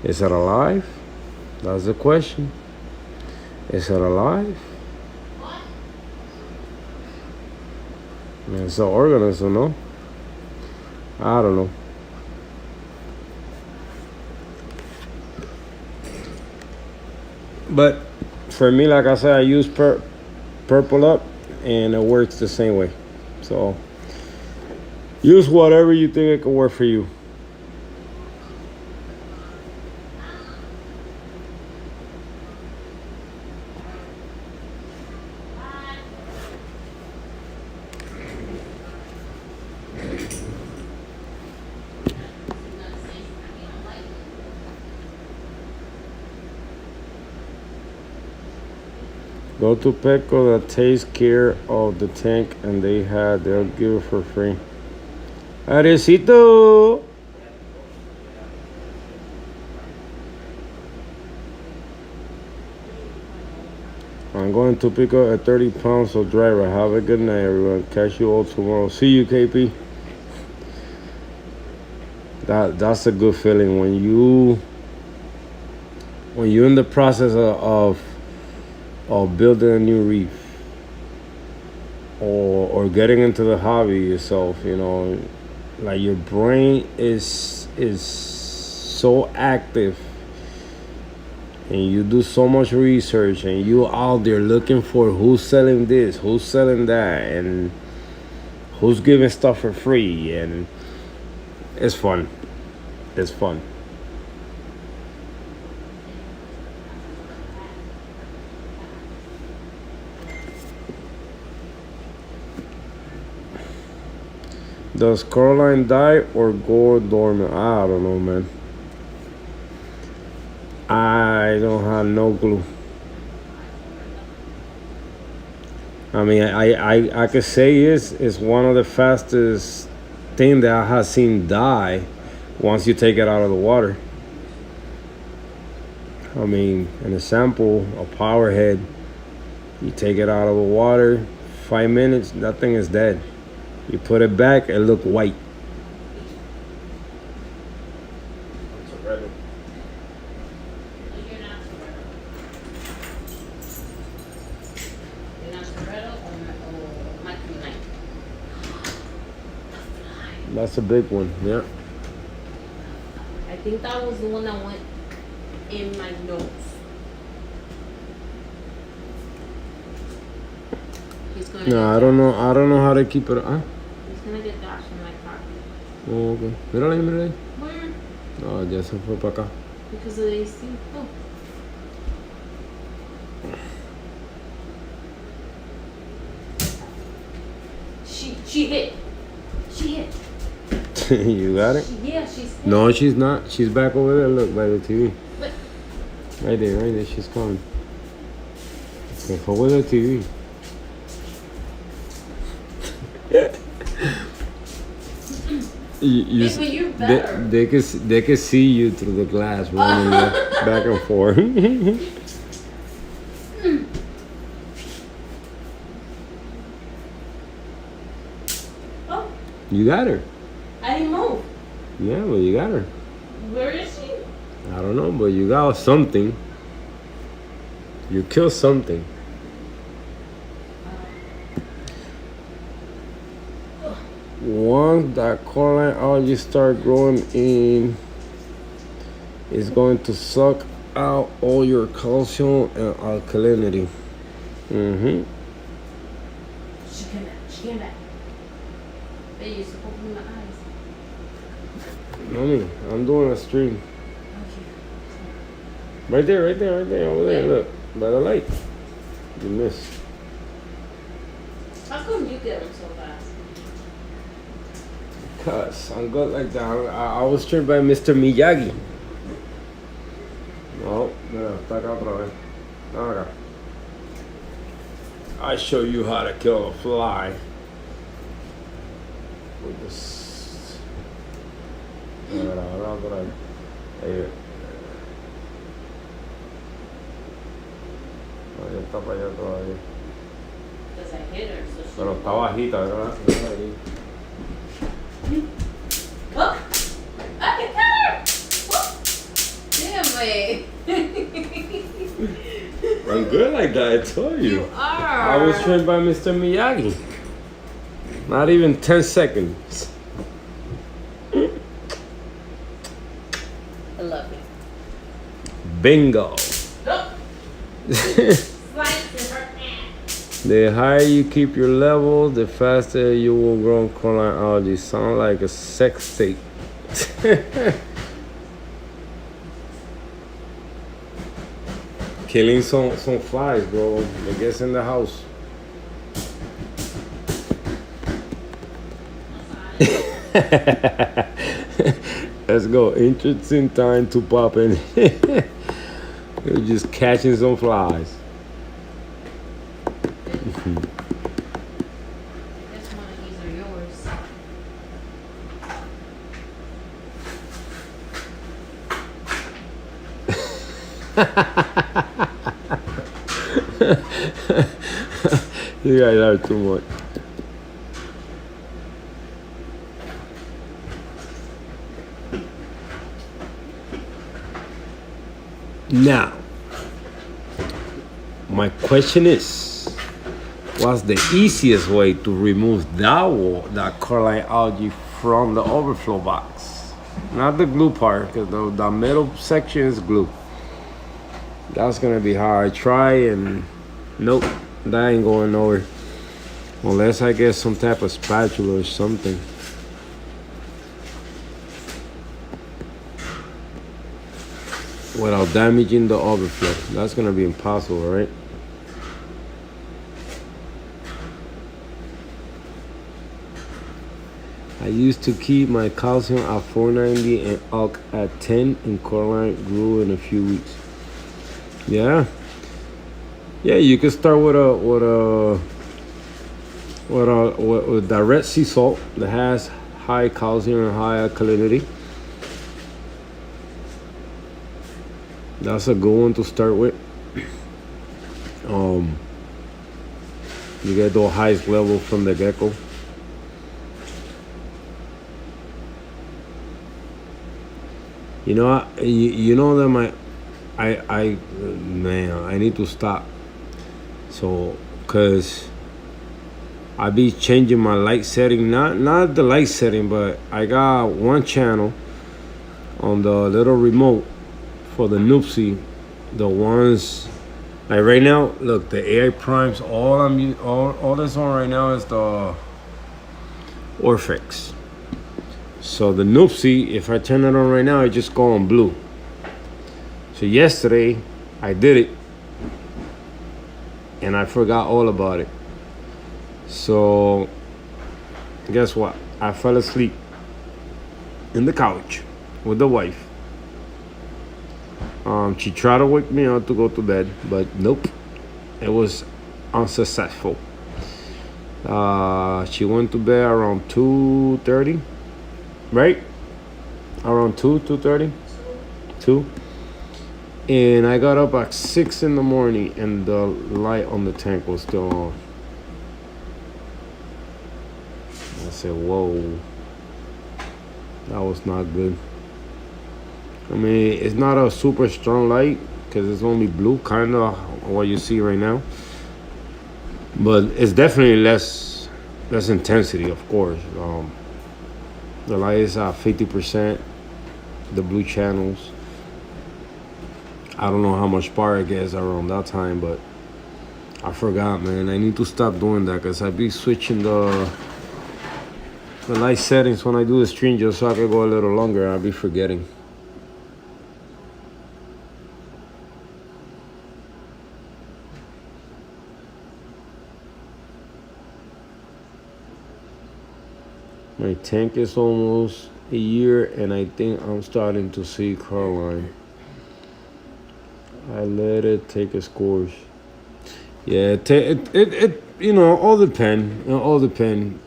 Is it alive? That's the question. Is it alive? It's an organism, no? I don't know. But for me, like I said, I use Purple Up, and it works the same way. So use whatever you think it can work for you. Go to Petco that takes care of the tank, and they'll give it for free. Arecito. I'm going to pick up a 30 pounds of driver. Have a good night, everyone. Catch you all tomorrow. See you, KP. That's a good feeling when you're in the process of building a new reef or getting into the hobby yourself. You know, like your brain is so active, and you do so much research, and you out there looking for who's selling this, who's selling that, and who's giving stuff for free, and it's fun. It's fun. Does coralline die or go dormant? I don't know, man. I don't have no clue. I mean, I could say it's one of the fastest thing that I have seen die once you take it out of the water. I mean, an example, a power head, you take it out of the water, 5 minutes, that thing is dead. You put it back, it look white. That's a big one, yeah. I think that was the one that went in my nose. He's gonna No, get I don't know. I don't know how to keep it. Huh? He's gonna get dashed in my car. Oh, okay. Mírale, mírale. Where? No, ya se fue para acá. Because of the AC. Oh. She hit. She hit. You got it? Yeah, she's hit. No, she's not. She's back over there. Look, by the TV. But Right there. She's coming. Se fue with the TV. You're better. They can see you through the glass running back and forth. Oh, You got her. I didn't move. Yeah, well, you got her. Where is she? I don't know, but you got something. You killed something. Once that coralline algae start growing in, it's going to suck out all your calcium and alkalinity. She came back. She came back. Babe, you're supposed to open my eyes. Mommy, I'm doing a stream. Okay. Right there, over there. Look, by the light. You missed. How come you get them so fast? Cuz I'm good like that. I was trained by Mr. Miyagi. No, mira, está acá otra vez. Ven acá. I show you how to kill a fly. With this. Ahora por ahí. Ahí. Ahí está para allá todavía. Because I hit her, so she... Pero está bajita, ¿verdad? Ahí. Oh, I can cut her. Damn it. I'm good like that, I told you. You are. I was trained by Mr. Miyagi. Not even 10 seconds. I love it. Bingo. Nope. Slice in her ass. The higher you keep your level, the faster you will grow coralline algae. Sound like a sex tape. Killing some flies, bro. I guess in the house. Let's go. Interesting time to pop in. You're just catching some flies. This one of these are yours. You guys are too much. Now, my question is, what's the easiest way to remove that coralline algae from the overflow box? Not the glue part, because the middle section is glue. That's gonna be hard. I try and nope, that ain't going nowhere. Unless I get some type of spatula or something. Without damaging the overflow. That's gonna be impossible, right? I used to keep my calcium at 490 and alk at 10, and coralline grew in a few weeks. Yeah, you can start with a with direct sea salt that has high calcium and high alkalinity. That's a good one to start with. You get the highest level from the gecko. You know, you know that man, I need to stop. So, cause I be changing my light setting, not the light setting, but I got one channel on the little remote for the Noopsy, the ones like right now. Look, the AI primes. All that's on right now is the Orphex. So the Noopsy, if I turn it on right now, it just go on blue. So yesterday I did it, and I forgot all about it. So guess what? I fell asleep in the couch with the wife. She tried to wake me up to go to bed, but nope, it was unsuccessful. She went to bed around 2:30, right? Around 2:30, 2. And I got up at 6 in the morning, and the light on the tank was still on. I said, whoa, that was not good. I mean, it's not a super strong light because it's only blue, kind of what you see right now. But it's definitely less intensity, of course. The light is at 50%, the blue channels. I don't know how much power it gets around that time, but I forgot, man. I need to stop doing that because I be switching the light settings when I do the stream just so I can go a little longer. I'll be forgetting. My tank is almost a year, and I think I'm starting to see Caroline. I let it take its course. Yeah, it you know, all depend. All depend.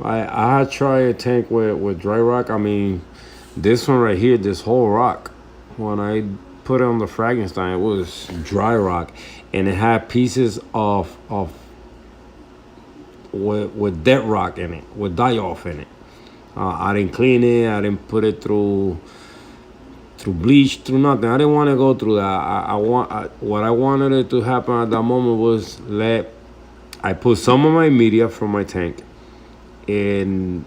I had tried a tank with dry rock. I mean, this one right here, this whole rock, when I put it on the Frankenstein, it was dry rock, and it had pieces of with dead rock in it, with die-off in it. I didn't clean it. I didn't put it through bleach, through nothing. I didn't want to go through that. What I wanted it to happen at that moment was I put some of my media from my tank, and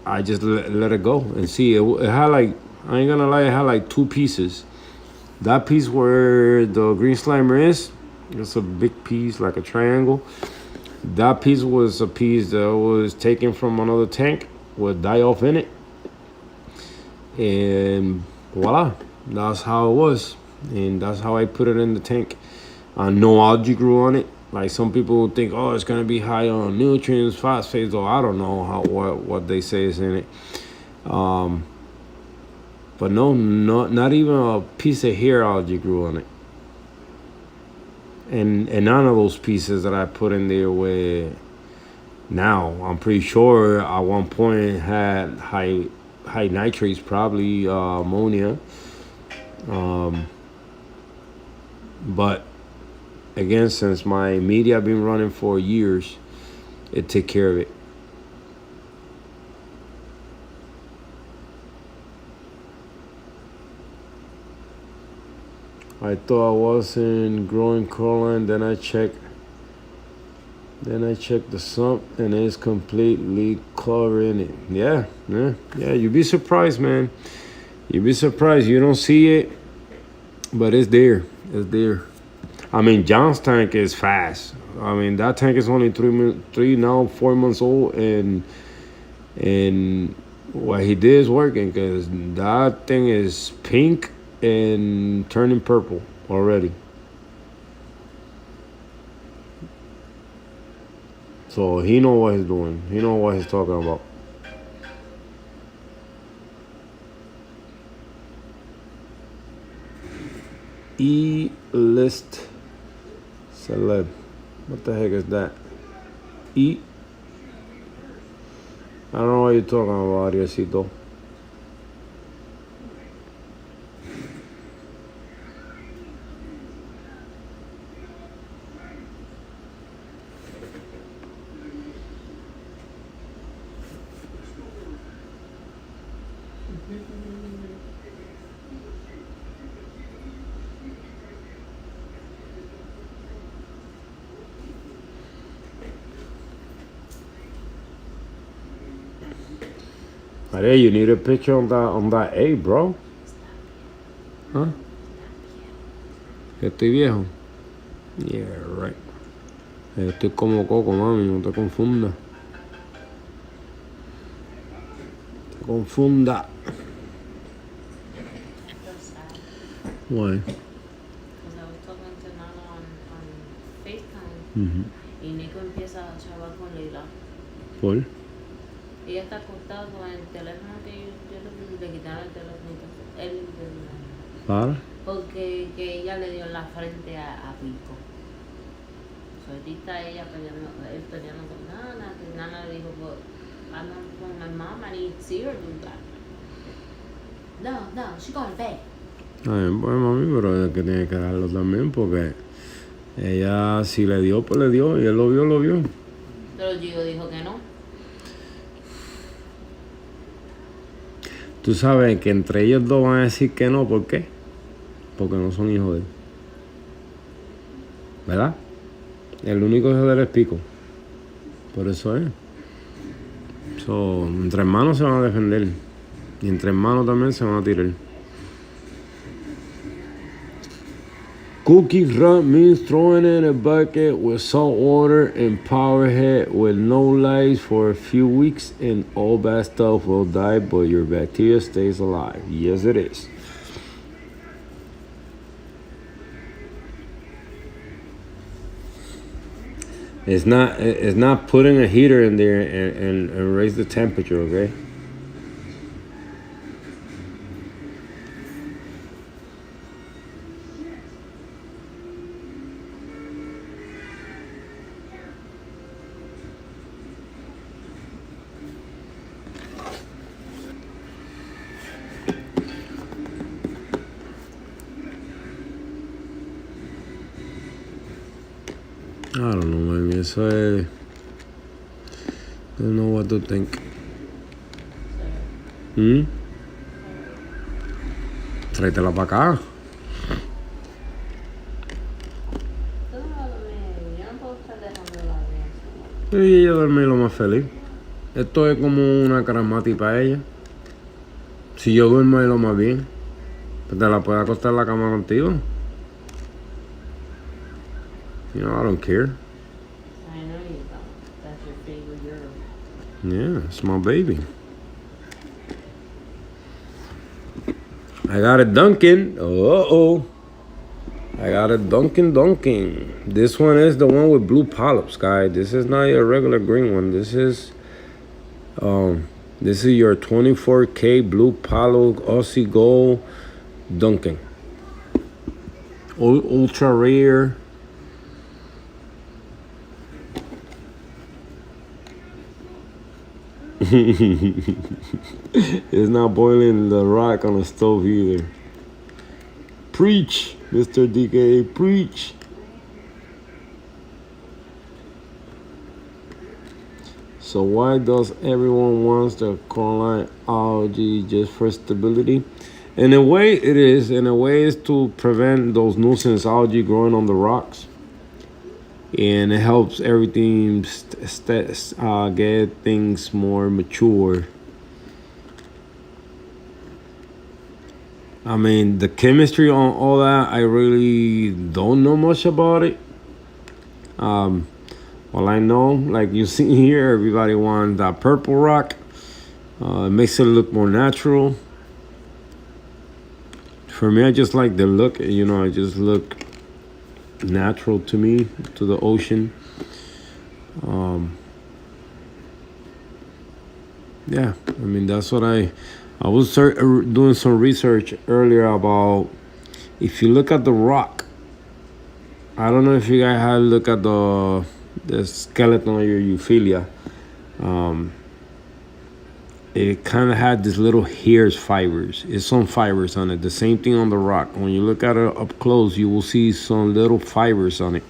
I just let it go and see. It had like, I ain't gonna lie, it had like 2 pieces. That piece where the green slimer is, it's a big piece, like a triangle. That piece was a piece that was taken from another tank with die-off in it. And voila, that's how it was. And that's how I put it in the tank. No algae grew on it. Like some people think, oh, it's gonna be high on nutrients, phosphates, or I don't know what they say is in it. But no, not even a piece of hair algae grew on it. And none of those pieces that I put in there were, now I'm pretty sure at one point had high nitrates, probably ammonia. But again, since my media have been running for years, it took care of it. I thought I wasn't growing Caroline, then I checked the sump, and it's completely covering it. Yeah, you'd be surprised, man. You'd be surprised. You don't see it, but it's there. It's there. I mean, John's tank is fast. I mean, that tank is only 4 months old, and what he did is working, because that thing is pink and turning purple already. So he know what he's doing. He know what he's talking about. E-list Celeb. What the heck is that? Eat? I don't know what you're talking about, Ariacito. Maria, you need a picture on that egg, bro. Huh? Que estoy viejo. Yeah, right. Estoy como Coco, mami, no te confundas. Te confunda. Why? Because I was talking to Nana on FaceTime. Mhm. Y Nico empieza a chavar con Leila. ¿Por? Ella está acostada con el teléfono que yo le quitaron el teléfono. ¿Para? Porque que ella le dio en la frente a Pico. Ahorita ella él peleando con Nana, que Nana le dijo, pues, anda con my mom, I need to see her do that. No, she going to bed. Ay, pues mami, pero es que tiene que darlo también porque ella si le dio, pues le dio y él lo vio. Pero Gio dijo que no. Tú sabes que entre ellos dos van a decir que no, ¿por qué? Porque no son hijos de él. ¿Verdad? El único hijo de él es Pico. Por eso es. Entre hermanos se van a defender. Y entre hermanos también se van a tirar. Cookie run means throwing in a bucket with salt water and power head with no lights for a few weeks and all bad stuff will die but your bacteria stays alive. Yes it is. It's not putting a heater in there and raise the temperature, okay? I don't know, man. Eso es... I don't know what to think. Tráetela para acá. Y ella duerme lo más feliz. Esto es como una caramati para ella. Si yo duermo es lo más bien. Pues te la puedes acostar en la cama contigo. You know, I don't care. I know you don't. That's your favorite girl. Yeah, it's my baby. I got it Dunkin'. Uh-oh. I got it Dunkin'. This one is the one with blue polyps, guys. This is not a regular green one. This is your 24K blue polyp Aussie Gold Dunkin'. Ultra rare. It's not boiling the rock on the stove either. Preach, Mr. DK, preach. So why does everyone wants the coralline algae just for stability? In a way it is. In a way it's to prevent those nuisance algae growing on the rocks. And it helps everything get things more mature. I mean, the chemistry on all that, I really don't know much about it. All I know, like you see here, everybody wants that purple rock. It makes it look more natural. For me, I just like the look. You know, I just look natural to me, to the ocean. Yeah, I mean, that's what I was doing some research earlier about if you look at the rock I don't know if you guys had a look at the skeleton of your euphilia. It kind of had this little hairs fibers. It's some fibers on it. The same thing on the rock. When you look at it up close, you will see some little fibers on it.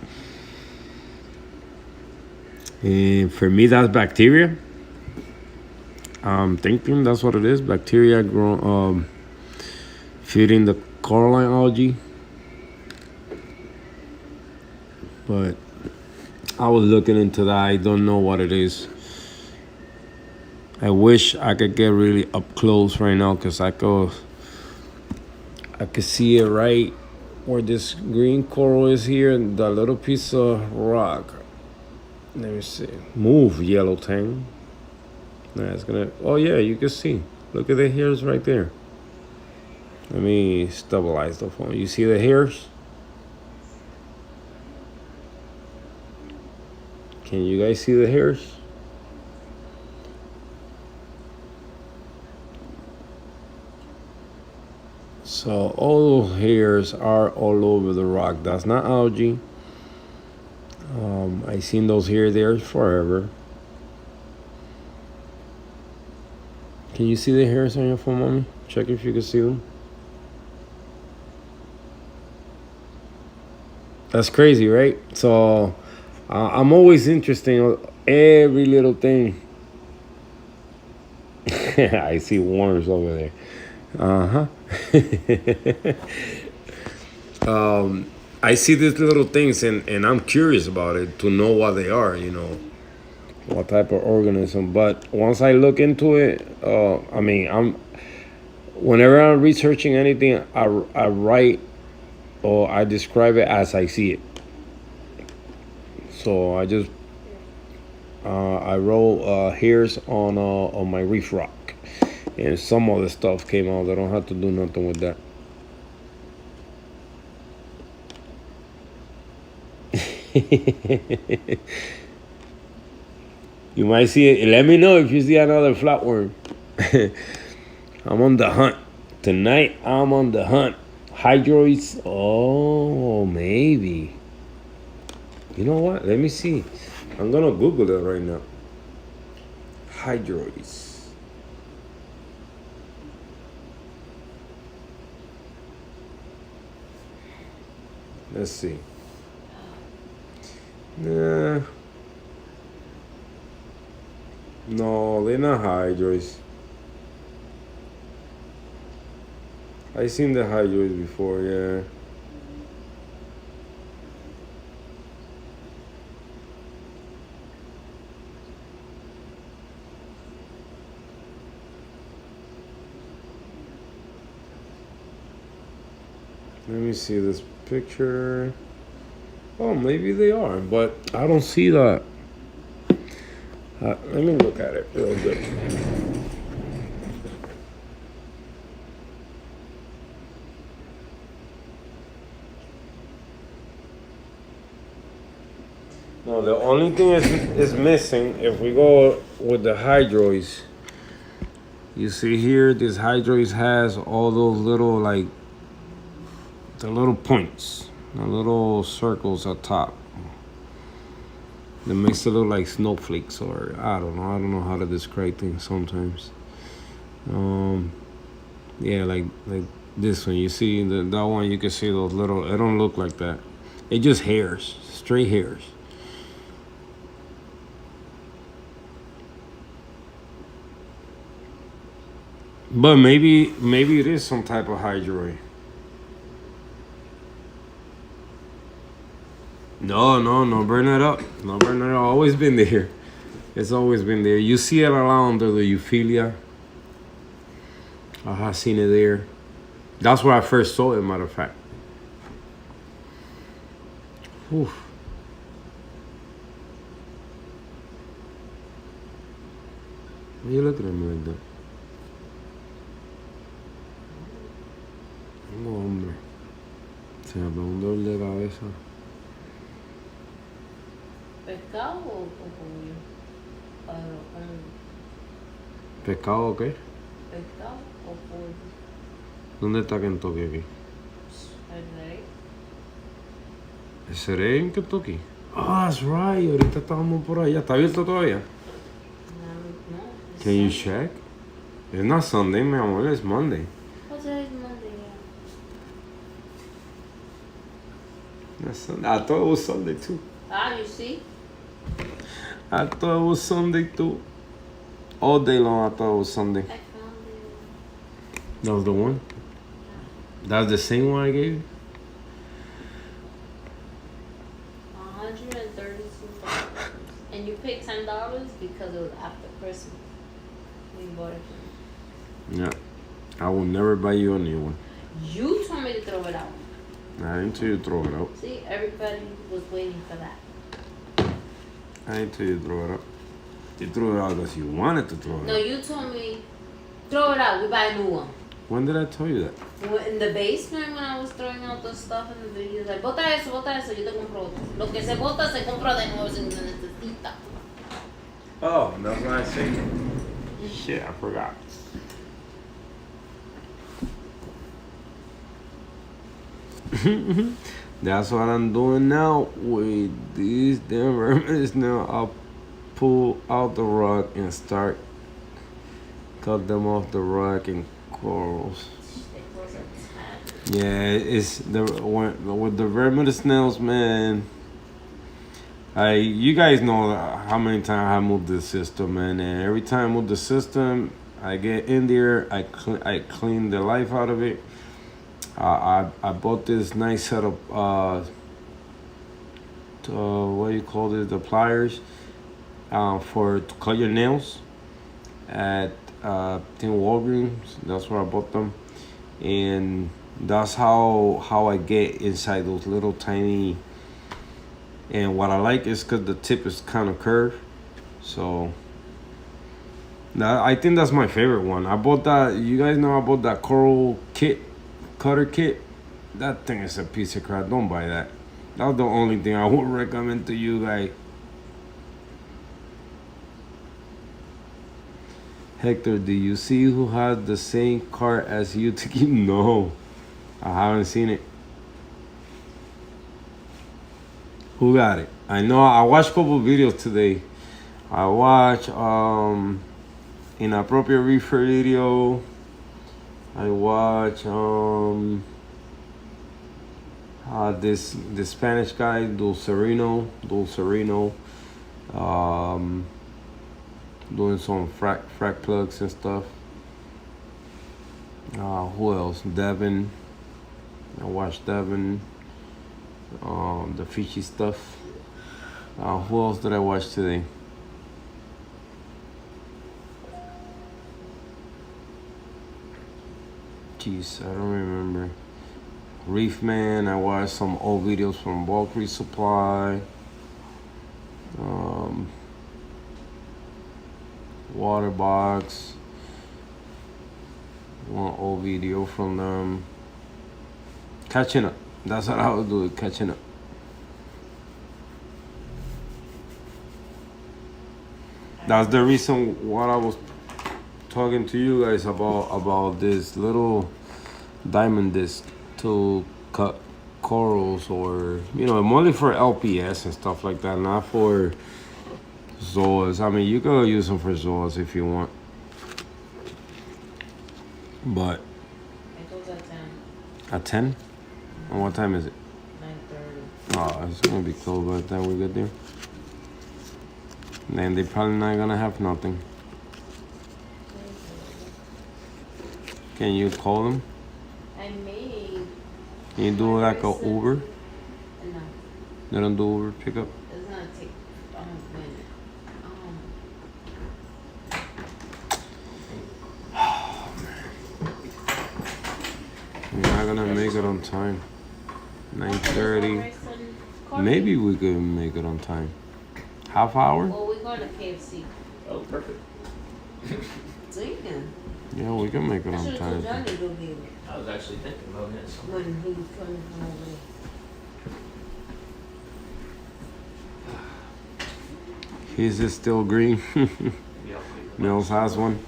And for me, that's bacteria. I'm thinking that's what it is. Bacteria feeding the coralline algae. But I was looking into that. I don't know what it is. I wish I could get really up close right now because I could see it right where this green coral is here and that little piece of rock. Let me see. Move, yellow tang. Nah, it's gonna. Oh yeah, you can see. Look at the hairs right there. Let me stabilize the phone. You see the hairs? Can you guys see the hairs? So all those hairs are all over the rock. That's not algae. I seen those hair there forever. Can you see the hairs on your phone, mommy? Check if you can see them. That's crazy, right? So I'm always interested in every little thing. I see worms over there. I see these little things and I'm curious about it to know what they are, you know, what type of organism. But once I look into it, whenever I'm researching anything, I write or I describe it as I see it. So I just I wrote hairs on my reef rock. And some other stuff came out. I don't have to do nothing with that. You might see it. Let me know if you see another flatworm. I'm on the hunt. Tonight, I'm on the hunt. Hydroids. Oh, maybe. You know what? Let me see. I'm going to Google it right now. Hydroids. Let's see. Nah. No, they're not hydroids. I seen the hydroids before, yeah. Let me see this picture. Oh, maybe they are, but I don't see that. Let me look at it real good. No, the only thing is missing if we go with the hydroids. You see here, this hydroids has all those little the little points, the little circles at top. That makes it look like snowflakes, or I don't know how to describe things sometimes. Yeah, like this one. You see that one, you can see those little, it don't look like that. It just hairs, straight hairs. But maybe it is some type of hydroid. No, burn it up. No, burn it up. Always been there. It's always been there. You see it around the euphilia. I have seen it there. That's where I first saw it, matter of fact. Whew. Why are you looking at me like that? No, hombre. Se me pegó un dolor de cabeza. ¿Pescado o pollo? ¿Pescado o qué? ¿Pescado o pollo? ¿Dónde está Kentucky aquí? El rey. ¿Seré en Kentucky? Oh, that's right. Ahorita estábamos por allá. ¿Está abierto todavía? No. Can you check? It's not Sunday, mi amor. It's Monday. What's today's Monday? That's Sunday. I thought it was Sunday too. You see? I thought it was Sunday too. All day long I thought it was Sunday. I found it. That was the one? That's the same one I gave you? $132. And you paid $10 because it was after Christmas. We bought it for you. Yeah. I will never buy you a new one. You told me to throw it out. I didn't tell you to throw it out. See, everybody was waiting for that. I didn't tell you to throw it out. You threw it out because you wanted to throw it No, out. you told me, throw it out, we buy a new one. When did I tell you that? In the basement when I was throwing out the stuff in the video, like, bota eso, yo te compro otro. Lo que se bota se compra de nuevo si se necesita. Oh, that's what I said. Shit, I forgot. That's what I'm doing now with these damn remedies. Now I'll pull out the rug and start cut them off the rug and corals. Yeah, it's with the vermin snails, man. You guys know how many times I moved the system, man, and every time I move the system, I get in there, I clean the life out of it. I bought this nice set of what do you call it, the pliers for to cut your nails at I think Walgreens. That's where I bought them, and that's how I get inside those little tiny. And what I like is because the tip is kind of curved, so I think that's my favorite one. I bought that. You guys know I bought that coral cutter kit. That thing is a piece of crap. Don't buy that. That's the only thing I would recommend to you guys. Hector, do you see who has the same card as you to keep? No, I haven't seen it. Who got it? I know I watched a couple videos today. I watched inappropriate reefer video. I watch this Spanish guy Dulcerino, doing some frac plugs and stuff. Who else? Devin. I watched Devin. The fishy stuff. Who else did I watch today? Jeez, I don't remember. Reef Man. I watched some old videos from Bulk Resupply. Waterbox. One old video from them. Catching up. That's what I would do, catching up. That's the reason why I was talking to you guys about this little diamond disc to cut corals, or only for LPS and stuff like that, not for zoas. I mean, you could use them for zoas if you want, but at 10. And what time is it? 9:30. Oh, it's gonna be cold by the time we get there. And they probably not gonna have nothing. Can you call them? I made. Can you do like a Uber? No, They don't do Uber pickup? it's gonna take a minute. We're not gonna make it on time. 9:30. Maybe we could make it on time. Half hour? Well, we're going to KFC. Oh, perfect. So you can. Yeah, we can make it I on should have told time. Johnny to go get it I was actually thinking about it. So. when he was coming from over there. His is still green. Yeah, Mills has one.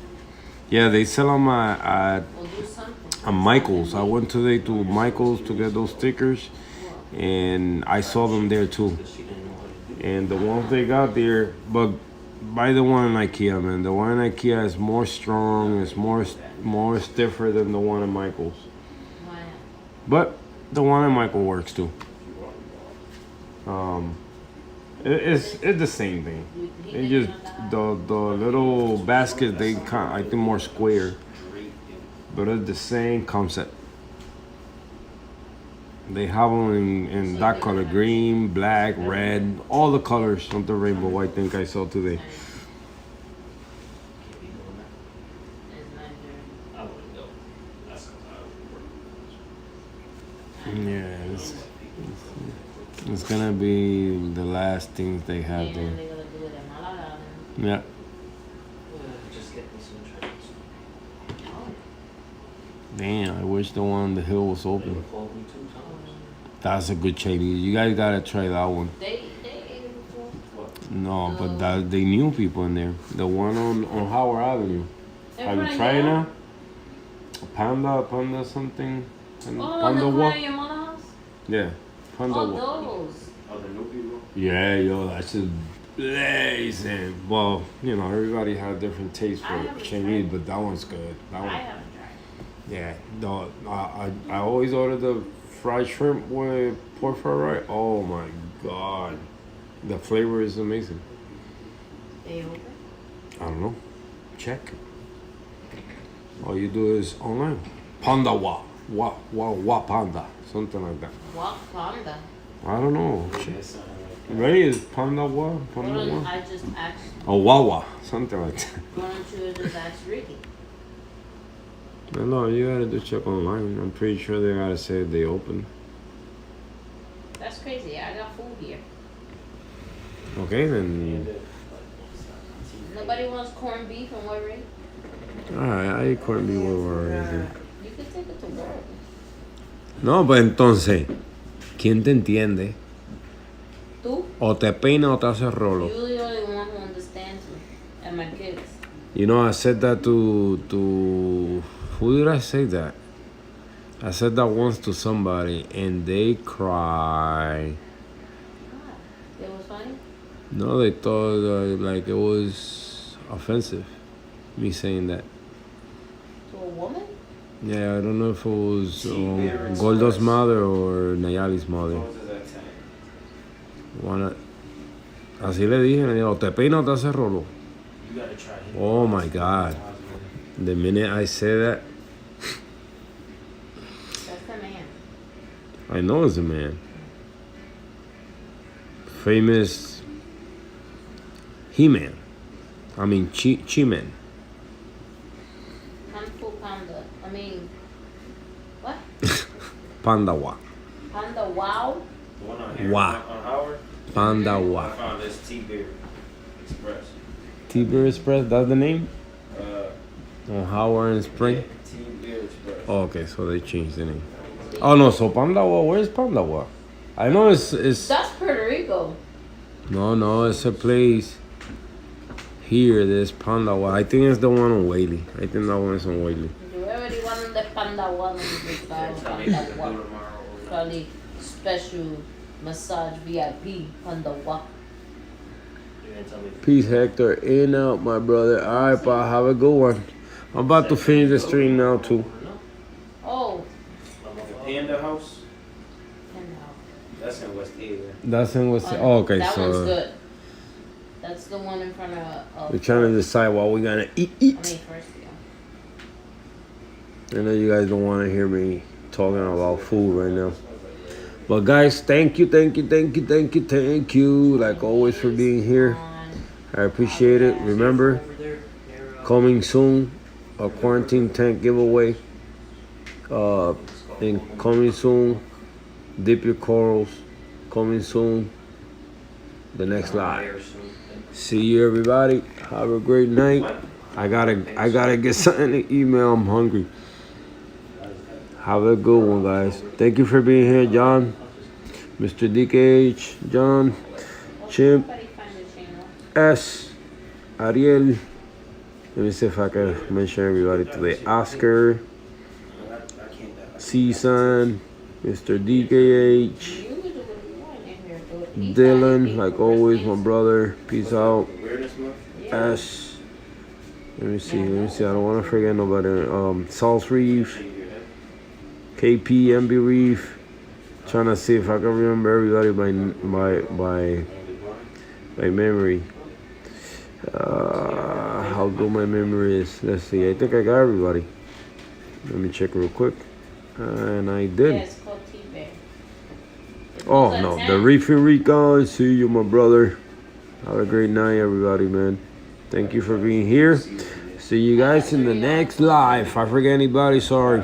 Yeah, they sell them at We'll do something. Michael's. I went today to Michael's to get those stickers, and I saw them there too. And the ones they got there, but buy the one in IKEA, man. The one in IKEA is more strong, it's more stiffer than the one in Michael's. But the one in Michael works too. It's the same thing. It just the little baskets they kind I think more square, but it's the same concept. They have them in that color, green, black, red, all the colors of the rainbow. I think I saw today. I wouldn't go. That's because I would work. Yeah, it's gonna be the last things they have there. Yeah. Just get me some trains. Damn, I wish the one on the hill was They open. called me 2 times. That's a good Chinese. You guys gotta try that one. They ate it before. What? No, but they knew people in there. The one on Howard Avenue. Have you tried it now? Panda something. Oh, Panda the what? corner of your mother's house? Yeah. Panda Oh, what? those. Oh, the new people? Yeah, yo, that's just blazing. Well, you know, everybody has different tastes I for haven't Chinese, tried. but that one's good. That I one. haven't tried. Yeah. No, I always order the fried shrimp with pork fried rice. Oh my god. The flavor is amazing. They open? I don't know. Check. All you do is online. Panda wa panda. Something like that. What panda? I don't know. Yeah, it sounded like that. Ray is panda wa? Why Panda don't wa? I just ask? Oh, wawa. Something like that. Why don't you just ask Ricky? No, you gotta do check online. I'm pretty sure they gotta say they open. That's crazy. I got food here. Okay, And then. then, Nobody wants corned beef and white rice. Alright, I eat corned beef with already. You can take it to work. No, pues entonces, ¿quién te entiende? Tú? O te peina o te hace rolo. You're the only one who understands me and my kids. You know, I said that to who did I say that? I said that once to somebody and they cry. It was funny. No, they thought like it was offensive. Me saying that. To a woman? Yeah, I don't know if it was Goldo's mother or Nayali's mother. Wanna, así le dije, o te peina o te hace rolo. you gotta try it. Oh my God. The minute I say that, That's the man. I know it's a man. Famous He-Man. I mean Chi-Man. Kung Fu Panda. I mean, what? Pandawa. Panda Wow? The one on here. Wow. On Howard? I Pandawa. found this T-Beer Express. T-Beer Express, that's the name? Uh, On Howard and Spring? yeah, T-Beer Express. Oh, okay, so they changed the name. Oh no, so Pandawa, where's Pandawa? I know it's That's Puerto Rico. no, it's a place here, there's Pandawa. I think it's the one on Whaley. I think that one is on Whaley. You already want the Panda Wow and the Tell me if Panda you Wow. can go tomorrow or not. Probably special massage VIP Panda Wow. You didn't tell me if Peace, Hector. In out, my brother. All right, pa. Have a good one. I'm about to finish the stream now, too. Oh, the Panda House? Panda. That's in West Haven. That's in what's. Oh, okay, That one's so good. That's the one in front of. we're trying to decide what we're gonna eat. I mean, first, yeah. I know you guys don't want to hear me talking about food right now. But guys, thank you. Like always for being here. I appreciate it. Remember, coming soon, a quarantine tank giveaway. And coming soon, dip your corals. Coming soon, the next live. See you, everybody. Have a great night. I gotta get something to email. I'm hungry. Have a good one, guys. Thank you for being here, John, Mr. DKH, John, Chimp, S, Ariel. Let me see if I can mention everybody today. Oscar, C-Sun, Mr. DKH, Dylan, like always, my brother. Peace out. Awareness month. Ash. Let me see. I don't want to forget nobody. Salt Reef, KP, MB Reef. Trying to see if I can remember everybody by memory. How good my memory is. Let's see. I think I got everybody. Let me check real quick. And I did. Yes, called T-Bear. Oh no, the Reefing Recon. See you, my brother. Have a great night, everybody, man. Thank you for being here. See you guys in the next live. If I forget anybody, sorry.